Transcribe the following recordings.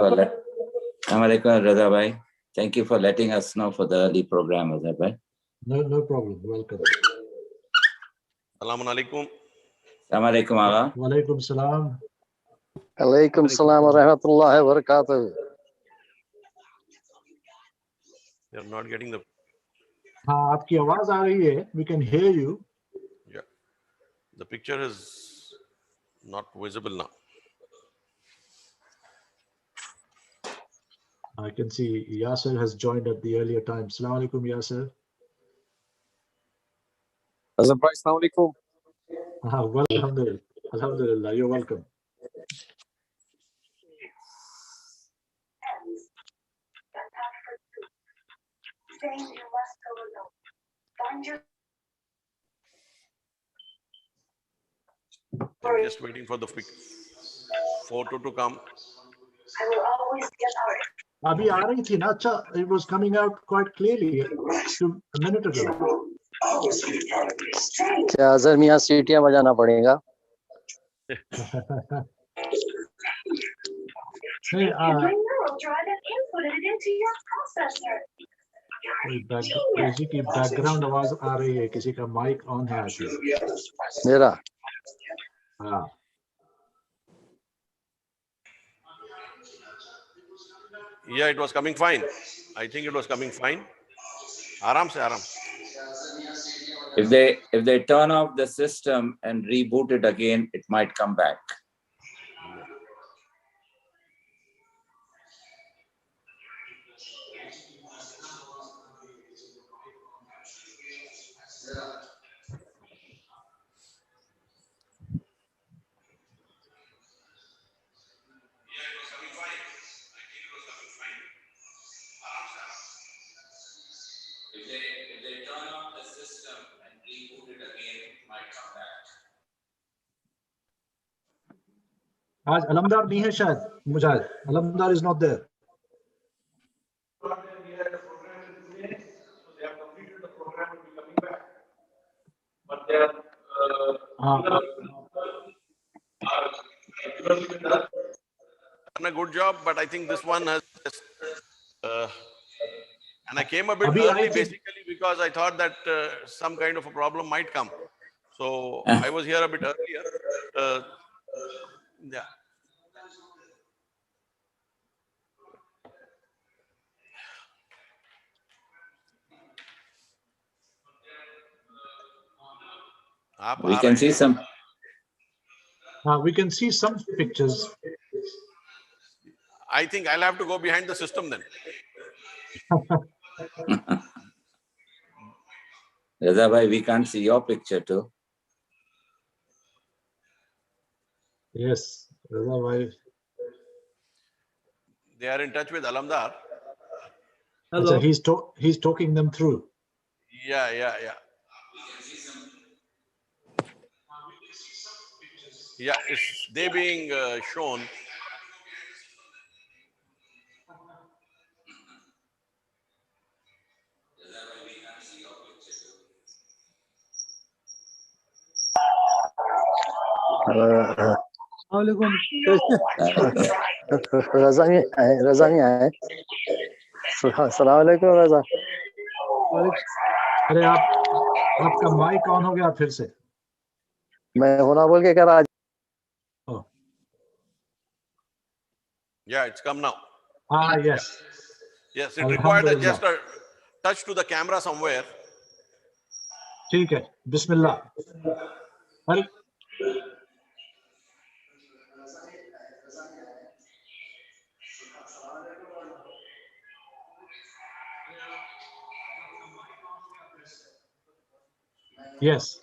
Assalamualaikum, Raza bhai. Thank you for letting us know for the early program, Raza bhai. No problem. Welcome. Assalamu alaikum. Assalamualaikum, Agha. Wa alaikum salam. Alaikum salam wa rahmatullahi wa barakatuh. You're not getting the. हाँ, आपकी आवाज आ रही है. We can hear you. Yeah. The picture is not visible now. I can see Yasser has joined at the earlier time. Assalamu alaikum, Yasser. Assalamu alaikum. Well, alhamdulillah. Alhamdulillah, you're welcome. I'm just waiting for the photo to come. अभी आ रही थी ना. अच्छा, it was coming out quite clearly a minute ago. क्या अजहर मियाँ सीटियां बजाना पड़ेगा? Hey, किसी की बैकग्राउंड आवाज आ रही है. किसी का माइक ऑन है. मेरा. हाँ. Yeah, it was coming fine. I think it was coming fine. Aram se aram. If they turn off the system and reboot it again, it might come back. If they turn off the system and reboot it again, it might come back. आज अलमदार नहीं है शायद. मुजाहिद, अलमदार is not there. Done a good job, but I think this one has. And I came a bit early basically because I thought that some kind of a problem might come. So I was here a bit earlier. Yeah. We can see some. We can see some pictures. I think I'll have to go behind the system then. Raza bhai, we can't see your picture too. Yes, Raza bhai. They are in touch with Alamdar. Hello. So he's talking them through. Yeah. Yeah, it's they being shown. रजा में आए. अस्सलाम वालेकुम रजा. अरे आपका mic on हो गया फिर से. मैं होना बोल के करा. Yeah, it's come now. Yes. Yes, it required just a touch to the camera somewhere. ठीक है. Bismillah. Yes.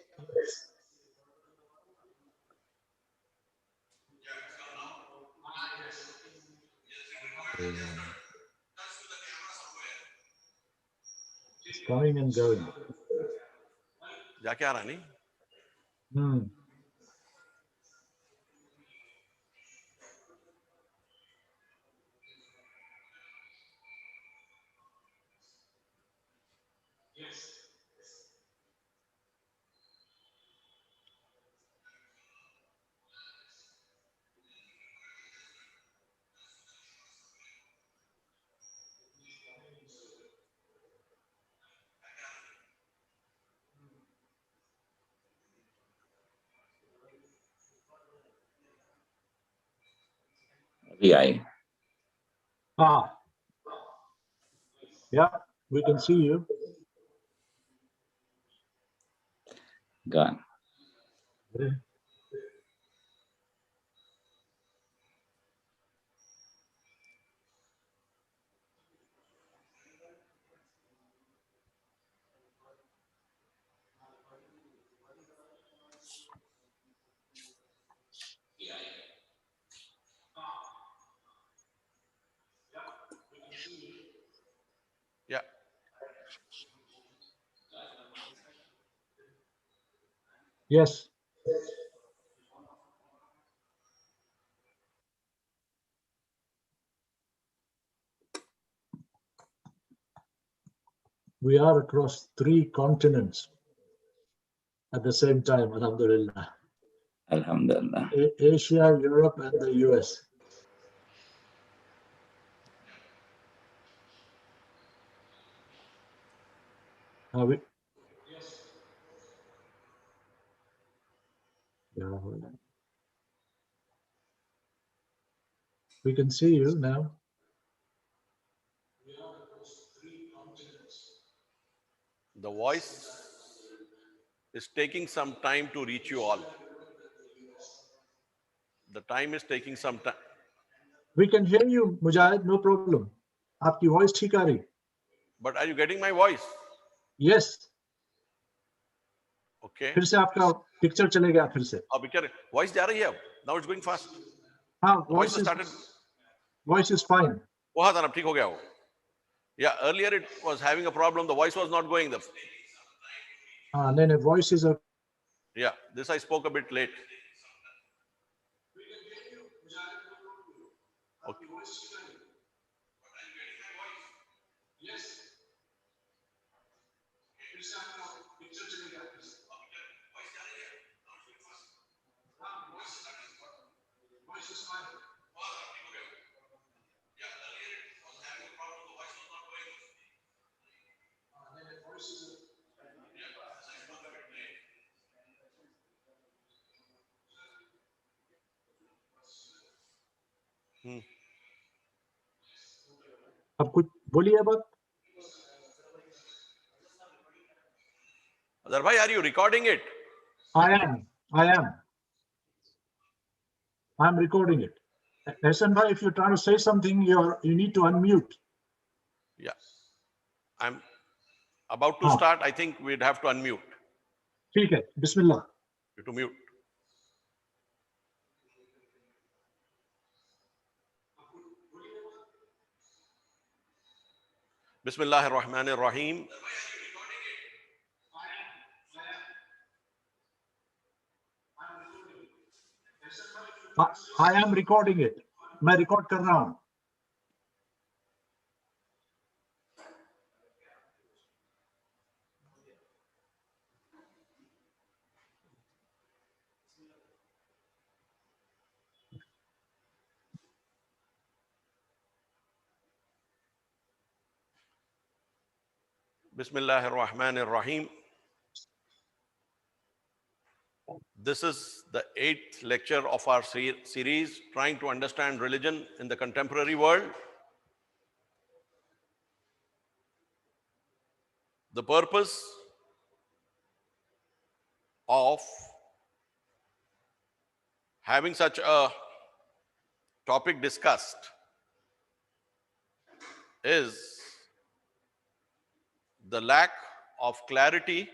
It's coming and going. जाके आ रहा नहीं? VI. Ah. Yeah, we can see you. Gone. Yeah. Yes. We are across 3 continents at the same time, alhamdulillah. Alhamdulillah. Asia, Europe, and the US. We, yeah, we can see you now. The voice is taking some time to reach you all. The time is taking some time. We can hear you, Mujahid, no problem. आपकी voice ठीक आ रही. But are you getting my voice? Yes. Okay. फिर से आपका picture चले गया फिर से. अब picture voice जा रही है अब. Now it's going fast. हाँ, Voice has started. Voice is fine. वो हाँ अब ठीक हो गया वो. Yeah, earlier it was having a problem. The voice was not going. No, voice is a. Yeah, this I spoke a bit late. Okay. अब कुछ बोलिए अब. Azhar bhai, are you recording it? I am. I'm recording it. Hassan bhai, if you're trying to say something, you need to unmute. Yeah. I'm about to start. I think we'd have to unmute. ठीक है. Bismillah. You to mute. Bismillahir Rahmanir Rahim. I am recording it. मैं record कर रहा हूँ. Bismillahir Rahmanir Rahim. This is the 8th lecture of our series, trying to understand religion in the contemporary world. The purpose of having such a topic discussed is the lack of clarity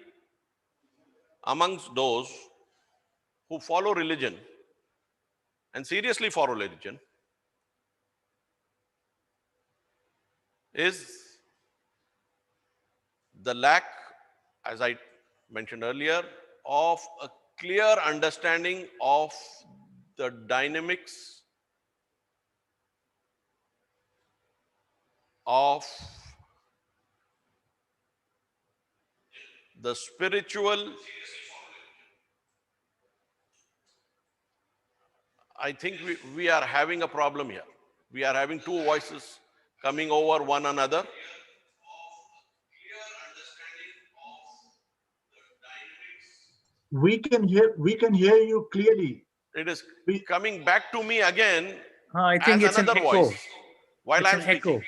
amongst those who follow religion and seriously follow religion is the lack, as I mentioned earlier, of a clear understanding of the dynamics of the spiritual. I think we are having a problem here. We are having two voices coming over one another. We can hear you clearly. It is coming back to me again हाँ, I think as it's an another echo. voice while It's I an am speaking.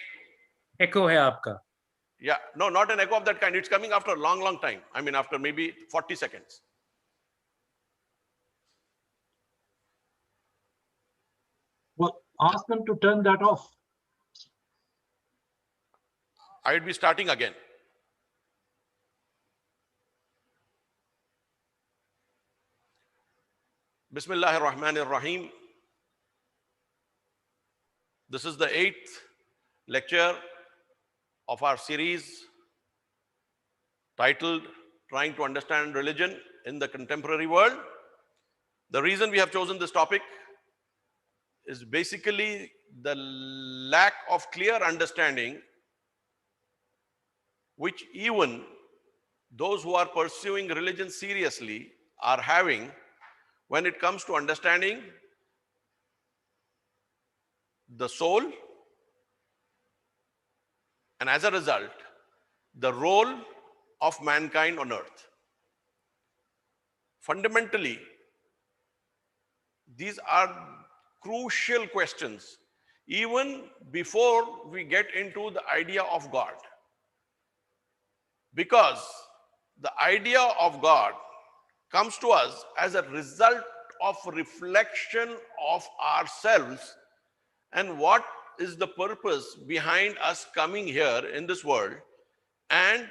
echo है आपका. Yeah, no, not an echo of that kind. It's coming after a long, long time. I mean, after maybe 40 seconds. Well, ask them to turn that off. I'd be starting again. Bismillahir Rahmanir Rahim. This is the 8th lecture of our series titled Trying to Understand Religion in the Contemporary World. The reason we have chosen this topic is basically the lack of clear understanding which even those who are pursuing religion seriously are having when it comes to understanding the soul, and as a result, the role of mankind on earth. Fundamentally, these are crucial questions even before we get into the idea of God. Because the idea of God comes to us as a result of reflection of ourselves and what is the purpose behind us coming here in this world and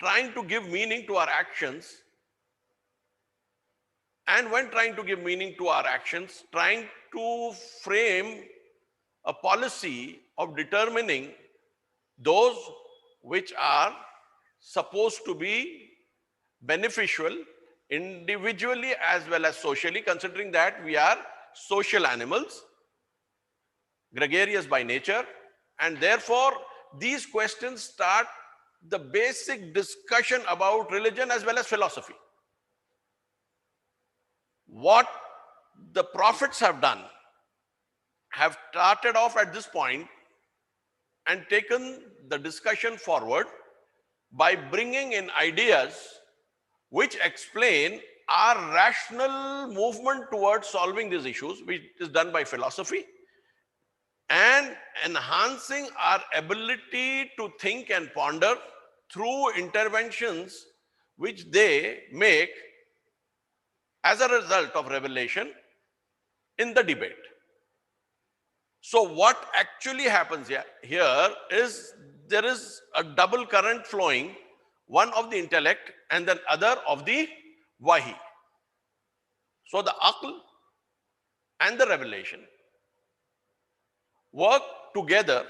trying to give meaning to our actions. And when trying to give meaning to our actions, trying to frame a policy of determining those which are supposed to be beneficial individually as well as socially, considering that we are social animals, gregarious by nature, and therefore these questions start the basic discussion about religion as well as philosophy. What the prophets have done have started off at this point and taken the discussion forward by bringing in ideas which explain our rational movement towards solving these issues, which is done by philosophy, and enhancing our ability to think and ponder through interventions which they make as a result of revelation in the debate. So what actually happens here is there is a double current flowing, one of the intellect and then other of the wahi. So the aql and the revelation work together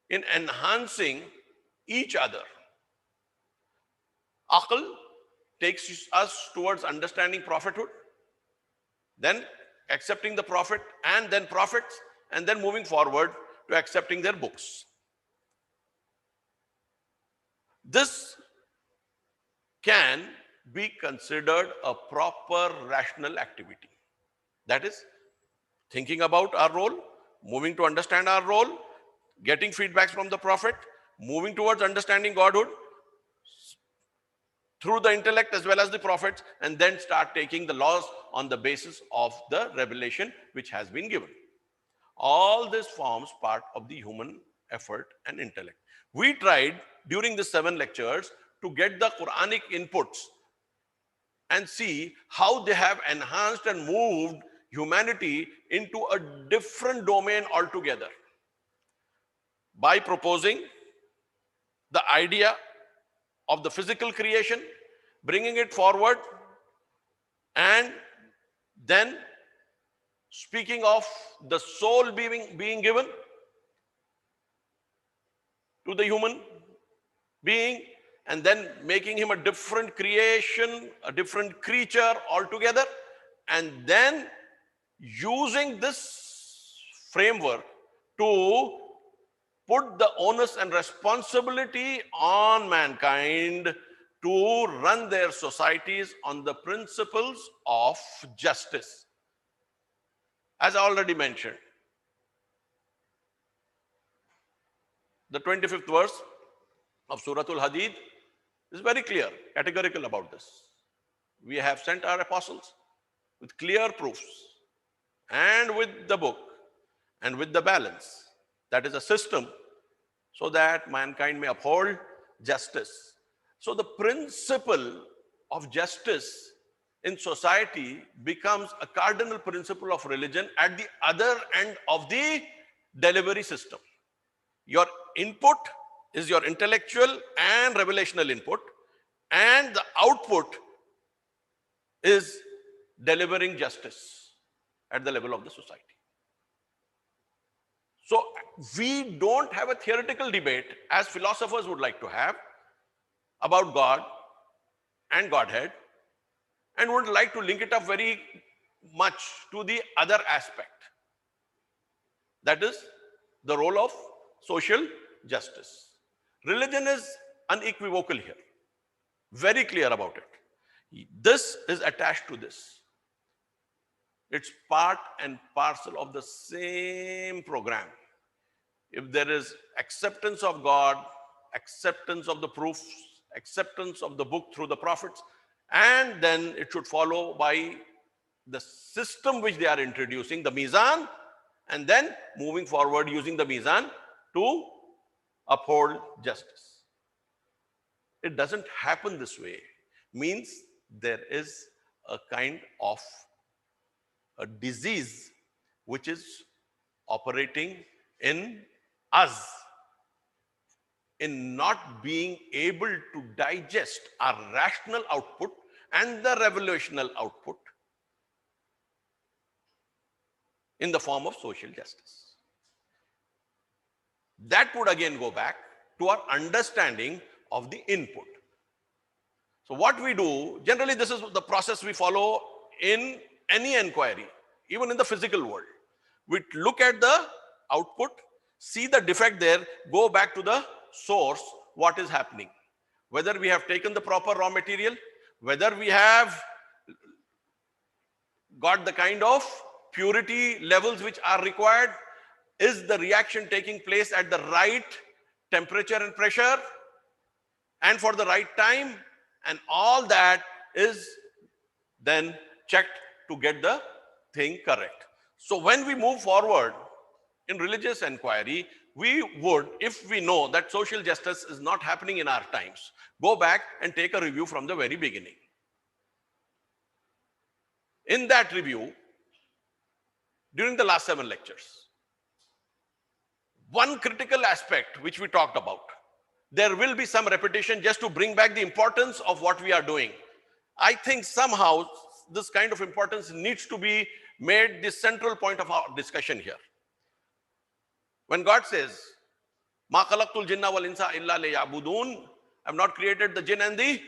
in enhancing each other. Aql takes us towards understanding prophethood, then accepting the prophet and then prophets, and then moving forward to accepting their books. This can be considered a proper rational activity. That is, thinking about our role, moving to understand our role, getting feedbacks from the prophet, moving towards understanding Godhood through the intellect as well as the prophets, and then start taking the laws on the basis of the revelation which has been given. All this forms part of the human effort and intellect. We tried during the 7 lectures to get the Quranic inputs and see how they have enhanced and moved humanity into a different domain altogether by proposing the idea of the physical creation, bringing it forward, and then speaking of the soul being given to the human being, and then making him a different creation, a different creature altogether, and then using this framework to put the onus and responsibility on mankind to run their societies on the principles of justice. As I already mentioned, the 25th verse of Surah Al-Hadid is very clear, categorical about this. We have sent our apostles with clear proofs and with the book and with the balance. That is a system so that mankind may uphold justice. So the principle of justice in society becomes a cardinal principle of religion at the other end of the delivery system. Your input is your intellectual and revelational input, and the output is delivering justice at the level of the society. So we don't have a theoretical debate, as philosophers would like to have, about God and Godhead, and would like to link it up very much to the other aspect. That is the role of social justice. Religion is unequivocal here, very clear about it. This is attached to this. It's part and parcel of the same program. If there is acceptance of God, acceptance of the proofs, acceptance of the book through the prophets, and then it should follow by the system which they are introducing, the mizan, and then moving forward using the mizan to uphold justice. It doesn't happen this way. Means there is a kind of a disease which is operating in us, in not being able to digest our rational output and the revelational output in the form of social justice. That would again go back to our understanding of the input. So what we do, generally this is the process we follow in any inquiry, even in the physical world. We look at the output, see the defect there, go back to the source, what is happening. Whether we have taken the proper raw material, whether we have got the kind of purity levels which are required, is the reaction taking place at the right temperature and pressure and for the right time, and all that is then checked to get the thing correct. So when we move forward in religious inquiry, we would, if we know that social justice is not happening in our times, go back and take a review from the very beginning. In that review, during the last 7 lectures, one critical aspect which we talked about, there will be some repetition just to bring back the importance of what we are doing. I think somehow this kind of importance needs to be made the central point of our discussion here. When God says, "Ma khalaqtul jinna wal insa illa liya'budun," I have not created the jinn and the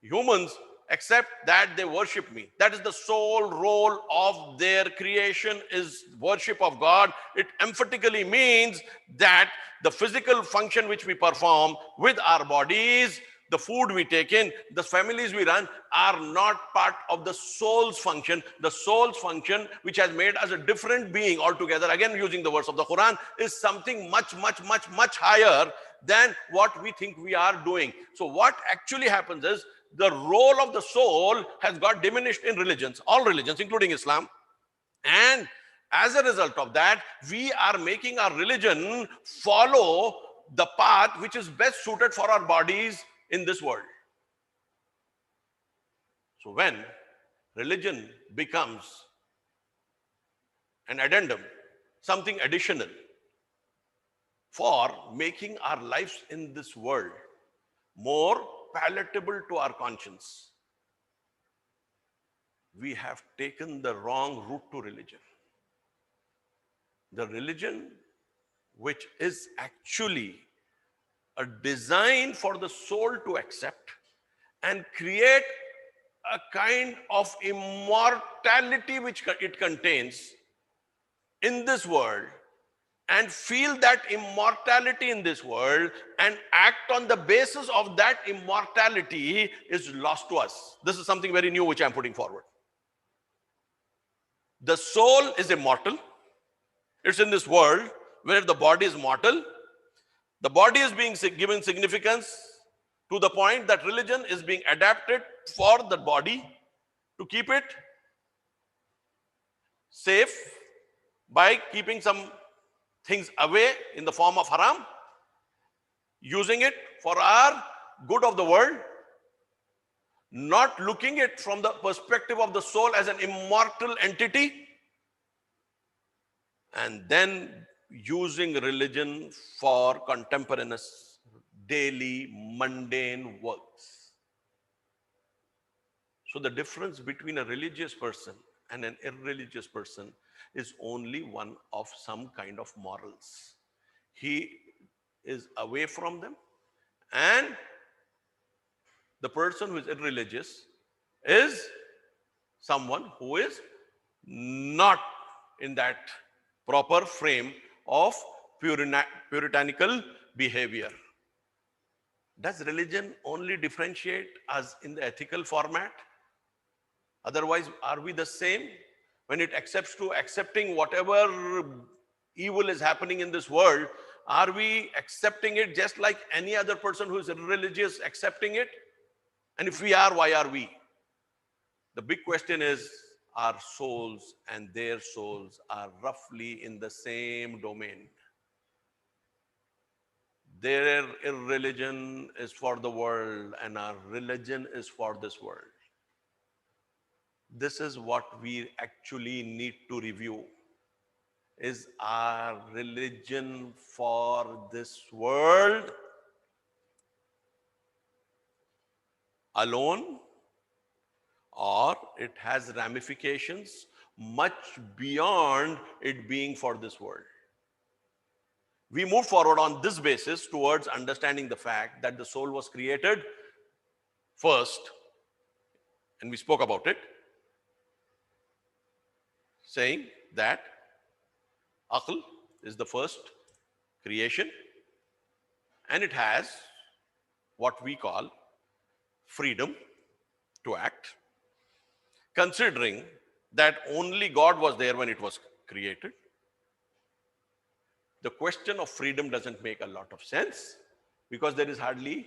humans except that they worship me. That is the sole role of their creation, is worship of God. It emphatically means that the physical function which we perform with our bodies, the food we take in, the families we run, are not part of the soul's function. The soul's function, which has made us a different being altogether, again using the words of the Quran, is something much, much, much, much higher than what we think we are doing. So what actually happens is, the role of the soul has got diminished in religions, all religions, including Islam. And as a result of that, we are making our religion follow the path which is best suited for our bodies in this world. So when religion becomes an addendum, something additional for making our lives in this world more palatable to our conscience, we have taken the wrong route to religion. The religion, which is actually a design for the soul to accept and create a kind of immortality which it contains in this world, and feel that immortality in this world and act on the basis of that immortality, is lost to us. This is something very new which I'm putting forward. The soul is immortal. It's in this world where the body is mortal. The body is being given significance to the point that religion is being adapted for the body to keep it safe, by keeping some things away in the form of haram, using it for our good of the world, not looking it from the perspective of the soul as an immortal entity, and then using religion for contemporaneous, daily, mundane works. So the difference between a religious person and an irreligious person is only one of some kind of morals. He is away from them, and the person who is irreligious is someone who is not in that proper frame of puritanical behavior. Does religion only differentiate us in the ethical format? Otherwise, are we the same? When it accepts to accepting whatever evil is happening in this world, are we accepting it just like any other person who is irreligious accepting it? And if we are, why are we? The big question is, our souls and their souls are roughly in the same domain. Their irreligion is for the world, and our religion is for this world. This is what we actually need to review. Is our religion for this world alone, or it has ramifications much beyond it being for this world? We move forward on this basis towards understanding the fact that the soul was created first, and we spoke about it, saying that Aql is the first creation, and it has what we call freedom to act, considering that only God was there when it was created. The question of freedom doesn't make a lot of sense, because there is hardly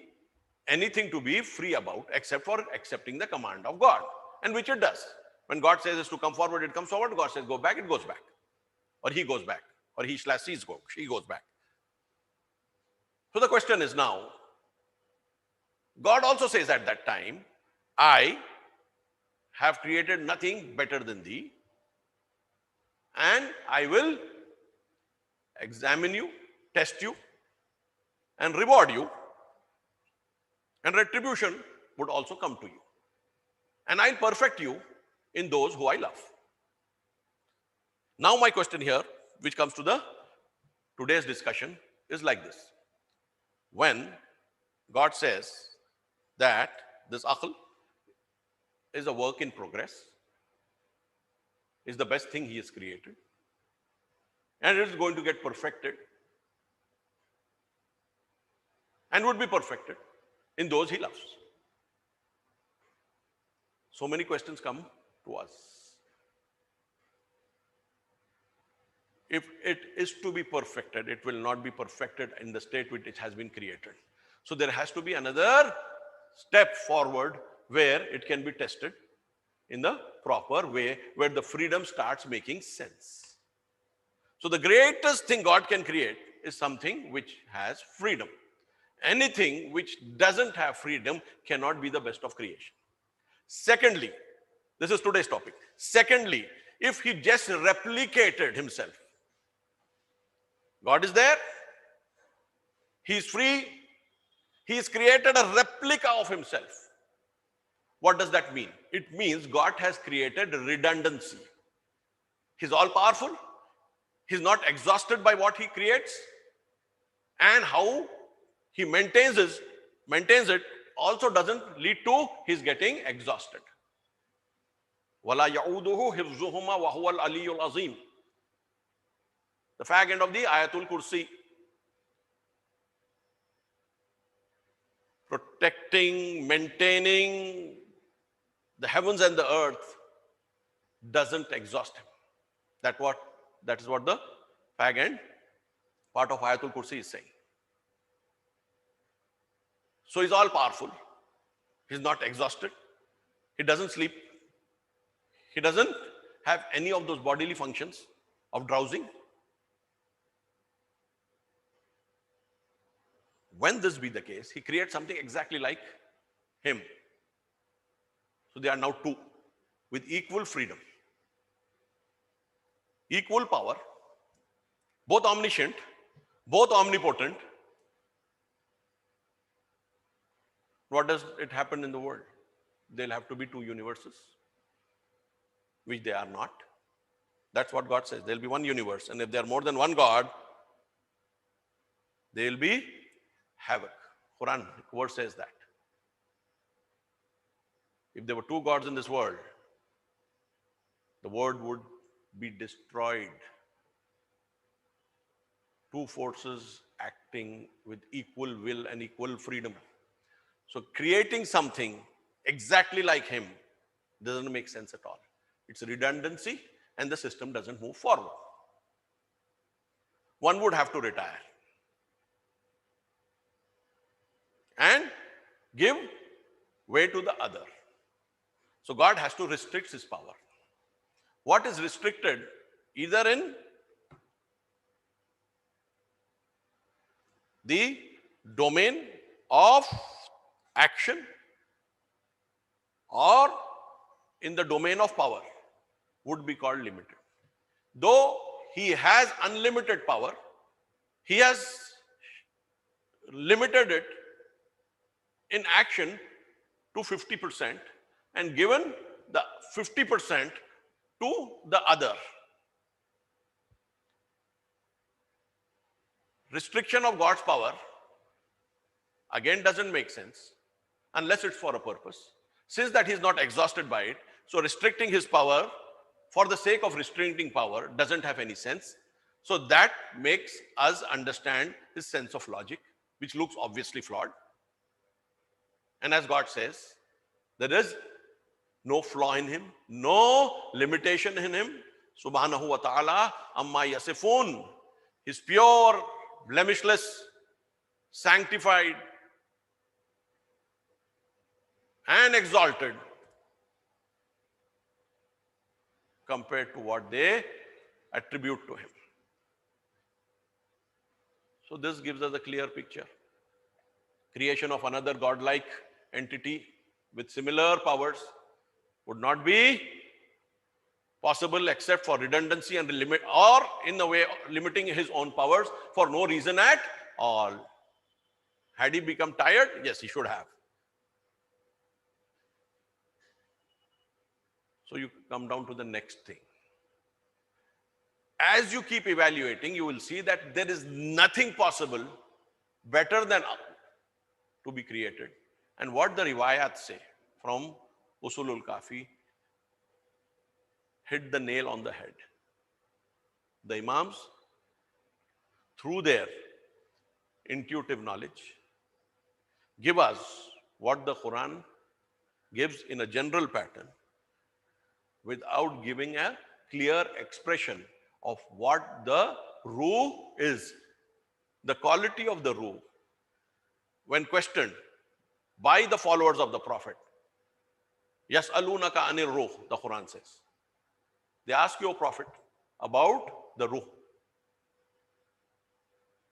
anything to be free about except for accepting the command of God, and which it does. When God says is to come forward, it comes forward. God says go back, it goes back. Or he goes back. Or she goes back. So the question is now, God also says at that time, I have created nothing better than thee, and I will examine you, test you, and reward you, and retribution would also come to you. And I'll perfect you in those who I love. Now my question here, which comes to today's discussion, is like this. When God says that this aql is a work in progress, is the best thing he has created, and it is going to get perfected, and would be perfected in those he loves. So many questions come to us. If it is to be perfected, it will not be perfected in the state which it has been created. So there has to be another step forward where it can be tested in the proper way, where the freedom starts making sense. So the greatest thing God can create is something which has freedom. Anything which doesn't have freedom cannot be the best of creation. Secondly, this is today's topic. Secondly, if he just replicated himself, God is there, he is free, he has created a replica of himself. What does that mean? It means God has created redundancy. He's all powerful, he's not exhausted by what he creates, and how he maintains it also doesn't lead to his getting exhausted. وَلَا يَعُودُهُ حِفْظُهُمَا وَهُوَ الْعَلِيُّ الْعَظِيمُ. The fag end of the Ayatul Kursi. Protecting, maintaining the heavens and the earth doesn't exhaust him. That is what the fag end part of Ayatul Kursi is saying. So he's all powerful. He's not exhausted. He doesn't sleep. He doesn't have any of those bodily functions. of drowsing? When this be the case, he creates something exactly like him. So they are now two with equal freedom, equal power, both omniscient, both omnipotent. What does it happen in the world? There'll have to be two universes, which they are not. That's what God says. There'll be one universe. And if there are more than one God, there will be havoc. Quran verse says that. If there were two gods in this world, the world would be destroyed. Two forces acting with equal will and equal freedom. So creating something exactly like him doesn't make sense at all. It's redundancy and the system doesn't move forward. One would have to retire and give way to the other. So God has to restrict his power. What is restricted either in the domain of action or in the domain of power would be called limited. Though he has unlimited power, he has limited it in action to 50% and given the 50% to the other. Restriction of God's power again doesn't make sense unless it's for a purpose. Since that he's not exhausted by it, so restricting his power for the sake of restricting power doesn't have any sense. So that makes us understand his sense of logic, which looks obviously flawed. And as God says, there is no flaw in him, no limitation in him. Subhanahu wa ta'ala amma yasifun. He's pure, blemishless, sanctified, and exalted compared to what they attribute to him. So this gives us a clear picture. Creation of another godlike entity with similar powers would not be possible except for redundancy and limit, or in the way of limiting his own powers for no reason at all. Had he become tired? Yes, he should have. So you come down to the next thing. As you keep evaluating, you will see that there is nothing possible better than to be created. And what the riwayat say from Usulul Kafi hit the nail on the head. The Imams, through their intuitive knowledge, give us what the Quran gives in a general pattern without giving a clear expression of what the ruh is. The quality of the ruh, when questioned by the followers of the Prophet, Yas'alunaka anir ruh, the Quran says. They ask you, O Prophet, about the ruh,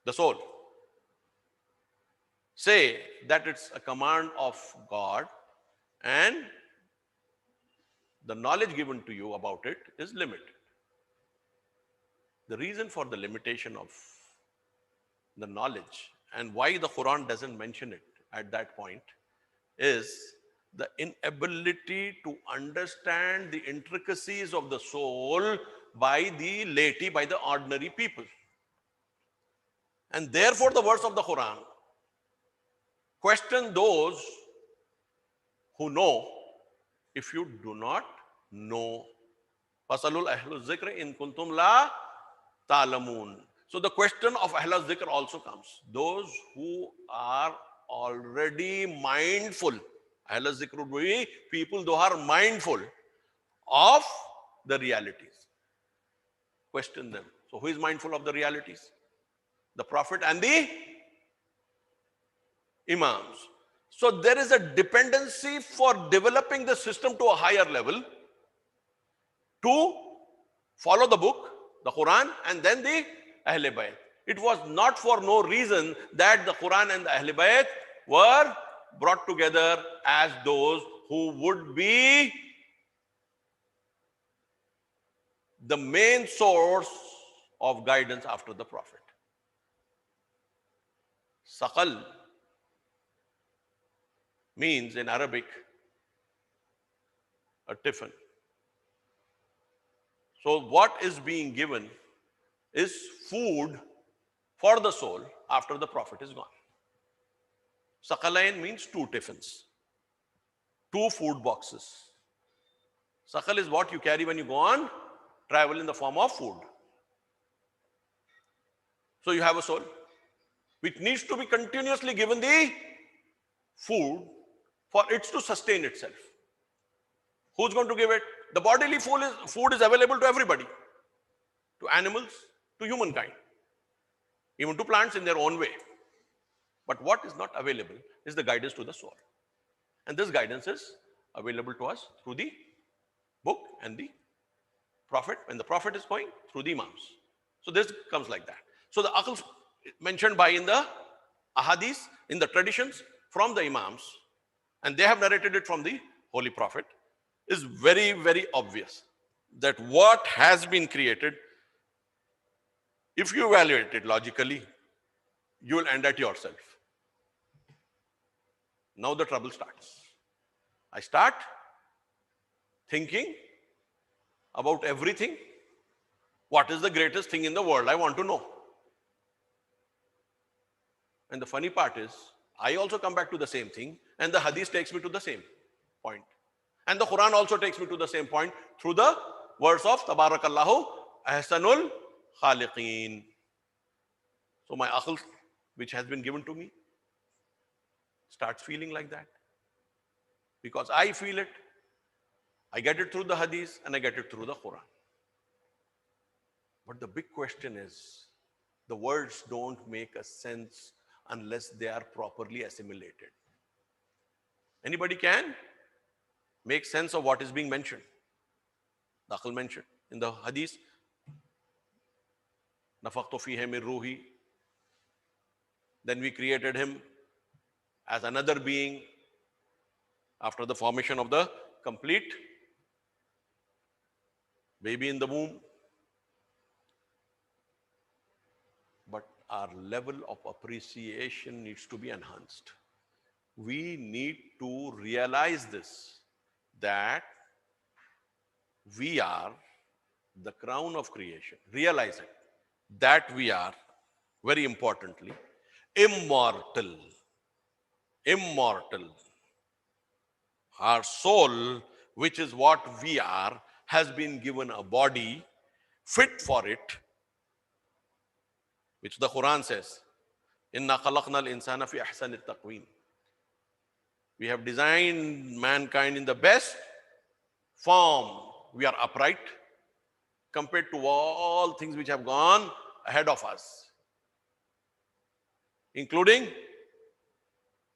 the soul. Say that it's a command of God and the knowledge given to you about it is limited. The reason for the limitation of the knowledge and why the Quran doesn't mention it at that point is the inability to understand the intricacies of the soul by the laity, by the ordinary people. And therefore the words of the Quran question those who know if you do not know. Fasalul ahlul zikr in kuntum la ta'lamun. So the question of ahlul zikr also comes. Those who are already mindful. Ahlul zikr would be people who are mindful of the realities. Question them. So who is mindful of the realities? The Prophet and the Imams. So there is a dependency for developing the system to a higher level to follow the book the Quran and then the Ahl Bayt. It was not for no reason that the Quran and the Ahl Bayt were brought together as those who would be the main source of guidance after the Prophet. Saqal means in Arabic a tiffin. So what is being given is food for the soul after the Prophet is gone. Saqalain means two tiffins, two food boxes. Saqal is what you carry when you go on travel in the form of food. So you have a soul which needs to be continuously given the food for it to sustain itself. Who's going to give it? The bodily food is available to everybody, to animals, to humankind, even to plants in their own way. But what is not available is the guidance to the soul. And this guidance is available to us through the book and the Prophet. When the Prophet is going, through the Imams. So this comes like that. So the aql mentioned by in the ahadith, in the traditions from the Imams, and they have narrated it from the Holy Prophet, is very, very obvious that what has been created, if you evaluate it logically, you will end at yourself. Now the trouble starts. I start thinking about everything. What is the greatest thing in the world? I want to know. And the funny part is, I also come back to the same thing, and the hadith takes me to the same point. And the Quran also takes me to the same point through the words of Tabarakallahu Ahsanul Khaliqeen. So my aql, which has been given to me, starts feeling like that. Because I feel it, I get it through the hadith and I get it through the Quran. But the big question is, the words don't make a sense unless they are properly assimilated. Anybody can make sense of what is being mentioned. The aql mentioned in the hadith, Nafaqtu fihi min ruhi. Then we created him as another being after the formation of the complete baby in the womb. But our level of appreciation needs to be enhanced. We need to realize this, that we are the crown of creation. Realize it, that we are, very importantly, immortal. Immortal. Our soul, which is what we are, has been given a body fit for it, which the Quran says, Inna khalaqna al-insana fi ahsani taqweem. We have designed mankind in the best form. We are upright compared to all things which have gone ahead of us, including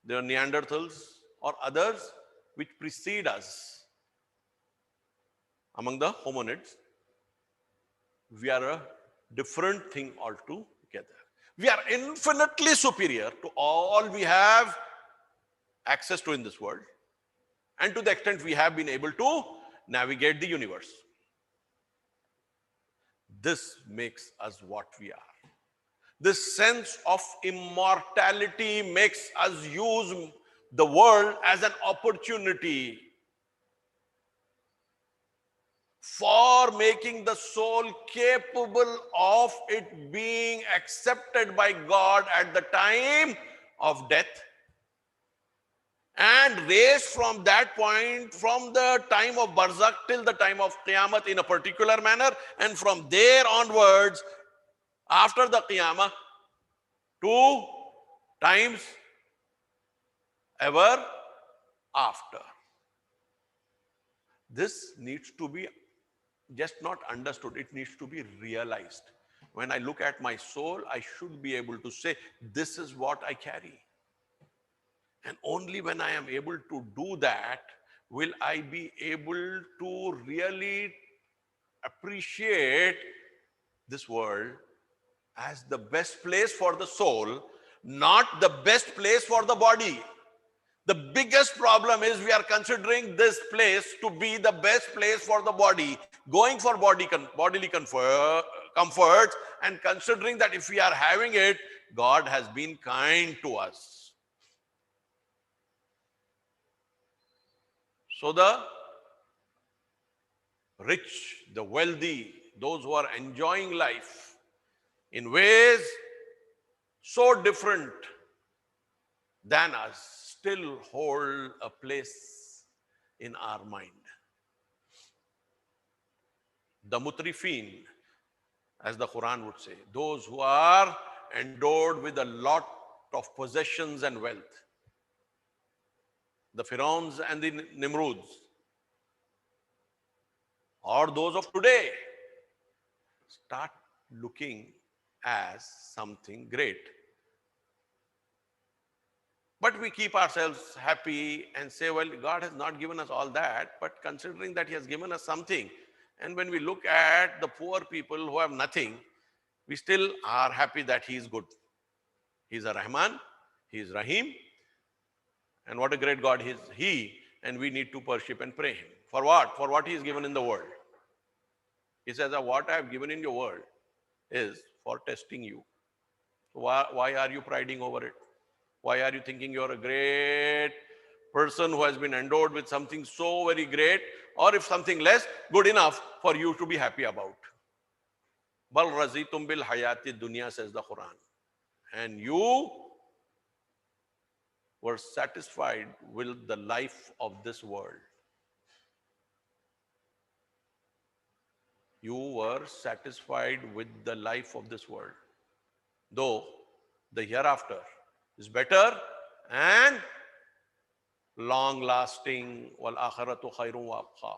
the Neanderthals or others which precede us. Among the hominids, we are a different thing altogether. We are infinitely superior to all we have access to in this world, and to the extent we have been able to navigate the universe. This makes us what we are. This sense of immortality makes us use the world as an opportunity for making the soul capable of it being accepted by God at the time of death, and raised from that point, from the time of Barzakh till the time of Qiyamah in a particular manner, and from there onwards, after the Qiyamah, to times ever after. This needs to be just not understood, it needs to be realized. When I look at my soul, I should be able to say, this is what I carry. And only when I am able to do that, will I be able to really appreciate this world as the best place for the soul, not the best place for the body. The biggest problem is we are considering this place to be the best place for the body, going for bodily comforts, and considering that if we are having it, God has been kind to us. So the rich, the wealthy, those who are enjoying life in ways so different than us still hold a place in our mind. The mutrifin, as the Quran would say, those who are endowed with a lot of possessions and wealth. The Pharaohs and the Nimrods, or those of today, start looking as something great. But we keep ourselves happy and say, well, God has not given us all that, but considering that He has given us something, and when we look at the poor people who have nothing, we still are happy that He is good. He is a Rahman, He is Rahim, and what a great God is He, and we need to worship and pray Him. For what? For what He has given in the world. He says, what I have given in your world is for testing you. So why are you priding over it? Why are you thinking you're a great person who has been endowed with something so very great, or if something less, good enough for you to be happy about? Bal razitum bil hayati dunya, says the Quran. And you were satisfied with the life of this world. You were satisfied with the life of this world. Though the hereafter is better and long lasting. Wal akhiratu khayrun wa abqa.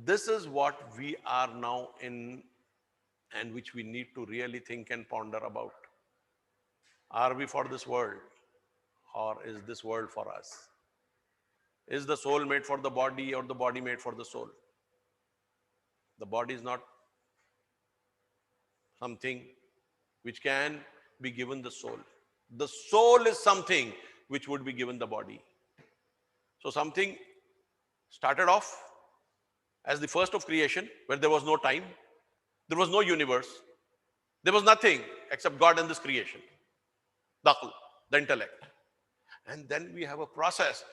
This is what we are now in, and which we need to really think and ponder about. Are we for this world, or is this world for us? Is the soul made for the body, or the body made for the soul? The body is not something which can be given the soul. The soul is something which would be given the body. So something started off as the first of creation, where there was no time, there was no universe, there was nothing except God and this creation, the aql, the intellect. And then we have a process.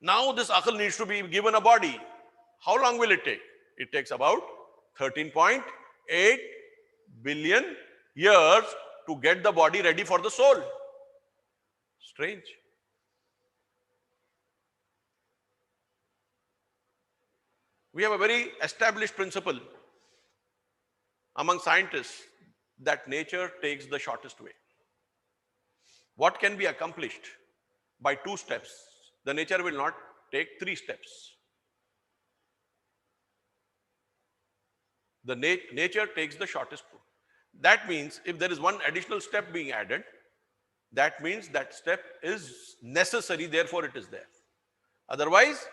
Now this aql needs to be given a body. How long will it take? It takes about 13.8 billion years to get the body ready for the soul. Strange. We have a very established principle among scientists that nature takes the shortest way. What can be accomplished by 2 steps, the nature will not take 3 steps. The nature takes the shortest route. That means if there is one additional step being added, that means that step is necessary, therefore it is there. Otherwise,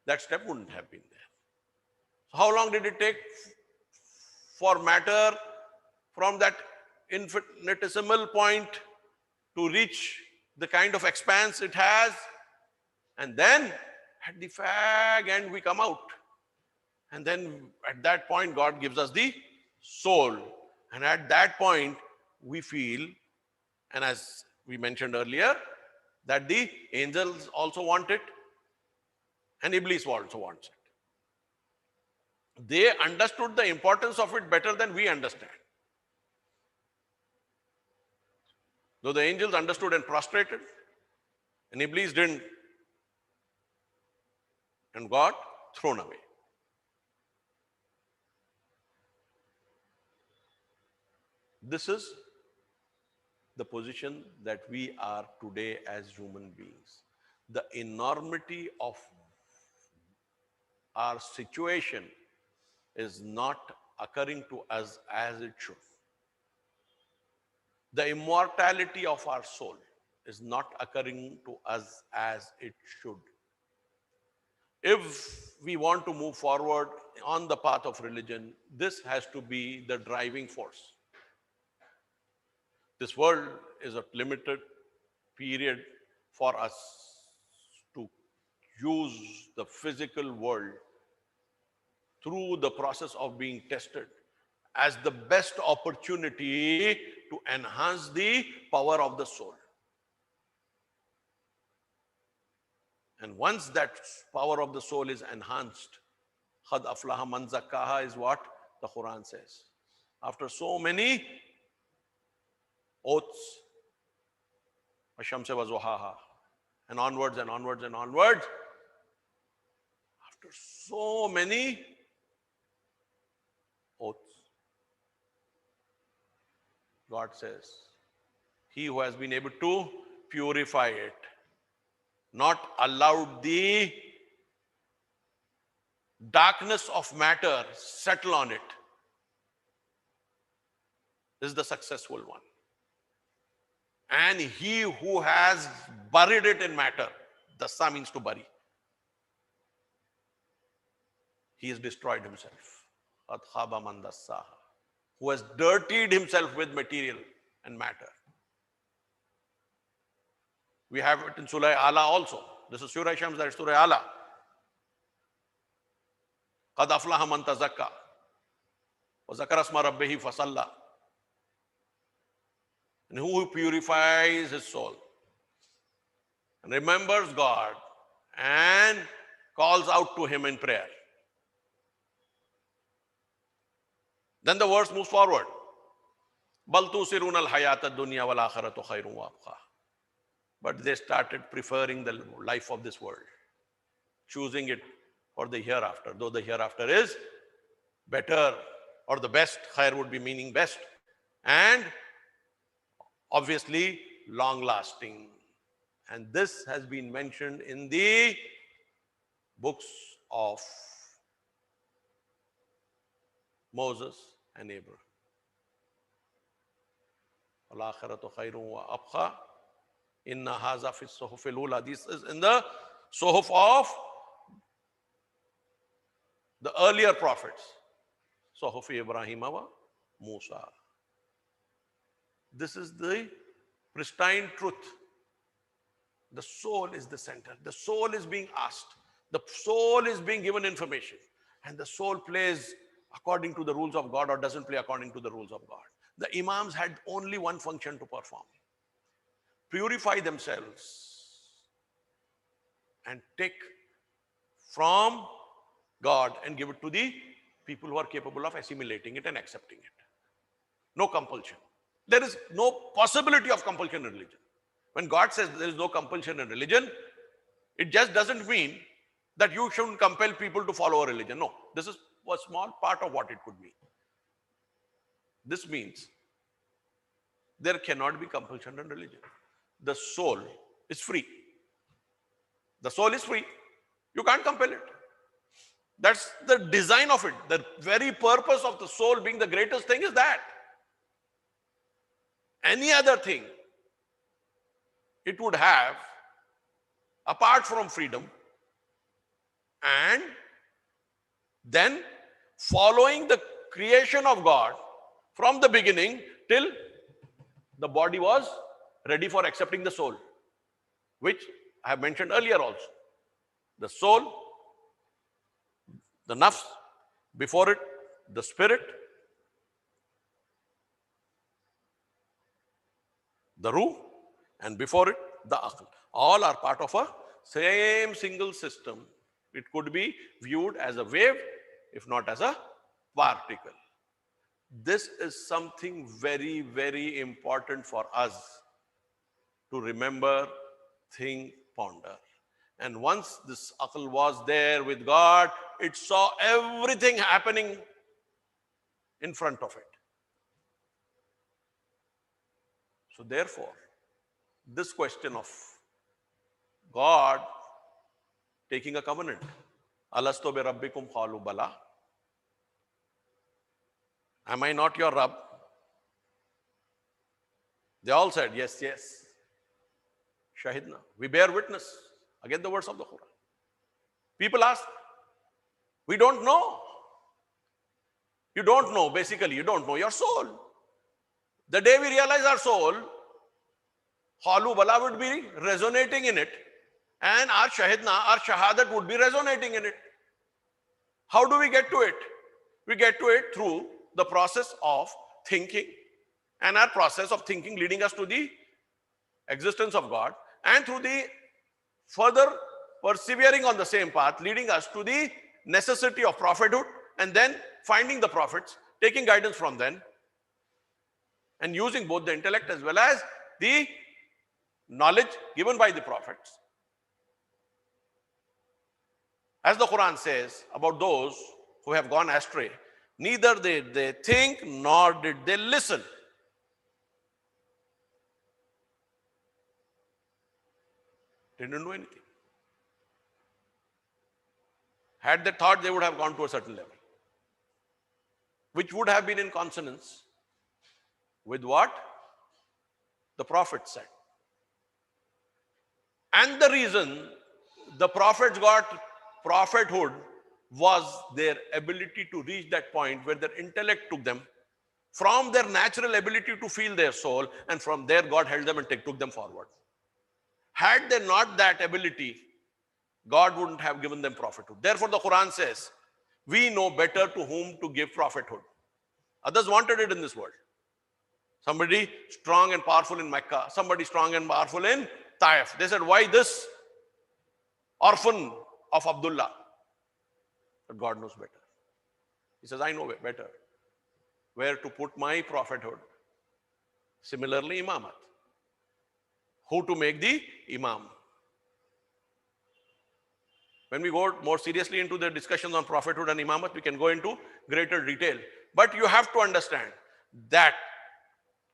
that step wouldn't have been there. So how long did it take for matter from that infinitesimal point to reach the kind of expanse it has? And then at the fag end we come out. And then at that point God gives us the soul. And at that point we feel, and as we mentioned earlier, that the angels also want it and Iblis also wants it. They understood the importance of it better than we understand. Though the angels understood and prostrated, and Iblis didn't, and got thrown away. This is the position that we are today as human beings. The enormity of our situation is not occurring to us as it should. The immortality of our soul is not occurring to us as it should. If we want to move forward on the path of religion, this has to be the driving force. This world is a limited period for us to use the physical world through the process of being tested as the best opportunity to enhance the power of the soul. And once that power of the soul is enhanced, Qad aflaha man zakkaha is what the Quran says. After so many oaths, Ashamse wa zuhaha, and onwards and onwards and onwards, after so many oaths, God says, he who has been able to purify it, not allowed the darkness of matter settle on it, is the successful one. And he who has buried it in matter, dasa means to bury, he has destroyed himself. Qad khaba man dassaha, who has dirtied himself with material and matter. We have it in Surah Ala also. This is Surah Shams, that is Surah Ala. Qad aflaha man tazakka wa zakara asma rabbihi fasalla. And who purifies his soul and remembers God and calls out to him in prayer. Then the verse moves forward. Bal tusiruna al-hayata ad-dunya wal akhiratu khayrun wa abqa. But they started preferring the life of this world, choosing it for the hereafter, though the hereafter is better or the best. Khair would be meaning best, and obviously long lasting. And this has been mentioned in the books of Moses and Abraham. Al-akhiratu khayrun wa abqa. Inna haza fi suhufil ula. This is in the suhuf of the earlier prophets. Suhuf Ibrahim wa Musa. This is the pristine truth. The soul is the center. The soul is being asked. The soul is being given information. And the soul plays according to the rules of God or doesn't play according to the rules of God. The Imams had only one function to perform: purify themselves and take from God and give it to the people who are capable of assimilating it and accepting it. No compulsion. There is no possibility of compulsion in religion. When God says there is no compulsion in religion, it just doesn't mean that you shouldn't compel people to follow a religion. No, this is a small part of what it could mean. This means there cannot be compulsion in religion. The soul is free. The soul is free. You can't compel it. That's the design of it. The very purpose of the soul being the greatest thing is that. Any other thing it would have apart from freedom, and then following the creation of God from the beginning till the body was ready for accepting the soul, which I have mentioned earlier also. The soul, the nafs, before it, the spirit, the ruh, and before it, the aql. All are part of a same single system. It could be viewed as a wave, if not as a particle. This is something very, very important for us to remember, think, ponder. And once this aql was there with God, it saw everything happening in front of it. So therefore, this question of God taking a covenant, Alastu bi rabbikum qalu bala, am I not your Rabb? They all said, yes, yes. Shahidna, we bear witness. Again, the words of the Quran. People ask, We don't know. You don't know, basically, you don't know your soul. The day we realize our soul, Halu Bala would be resonating in it, and our Shahidna, our Shahadat would be resonating in it. How do we get to it? We get to it through the process of thinking, and our process of thinking leading us to the existence of God, and through the further persevering on the same path, leading us to the necessity of prophethood, and then finding the prophets, taking guidance from them, and using both the intellect as well as the knowledge given by the prophets. As the Quran says about those who have gone astray, neither did they think nor did they listen. They didn't do anything. Had they thought, they would have gone to a certain level, which would have been in consonance with what the Prophet said. And the reason the prophets got prophethood was their ability to reach that point where their intellect took them from their natural ability to feel their soul, and from there God held them and took them forward. Had they not that ability, God wouldn't have given them prophethood. Therefore, the Quran says, we know better to whom to give prophethood. Others wanted it in this world. Somebody strong and powerful in Mecca, somebody strong and powerful in Taif. They said, why this orphan of Abdullah? But God knows better. He says, I know better where to put my prophethood. Similarly, imamat. Who to make the imam. When we go more seriously into the discussions on prophethood and imamat, we can go into greater detail. But you have to understand that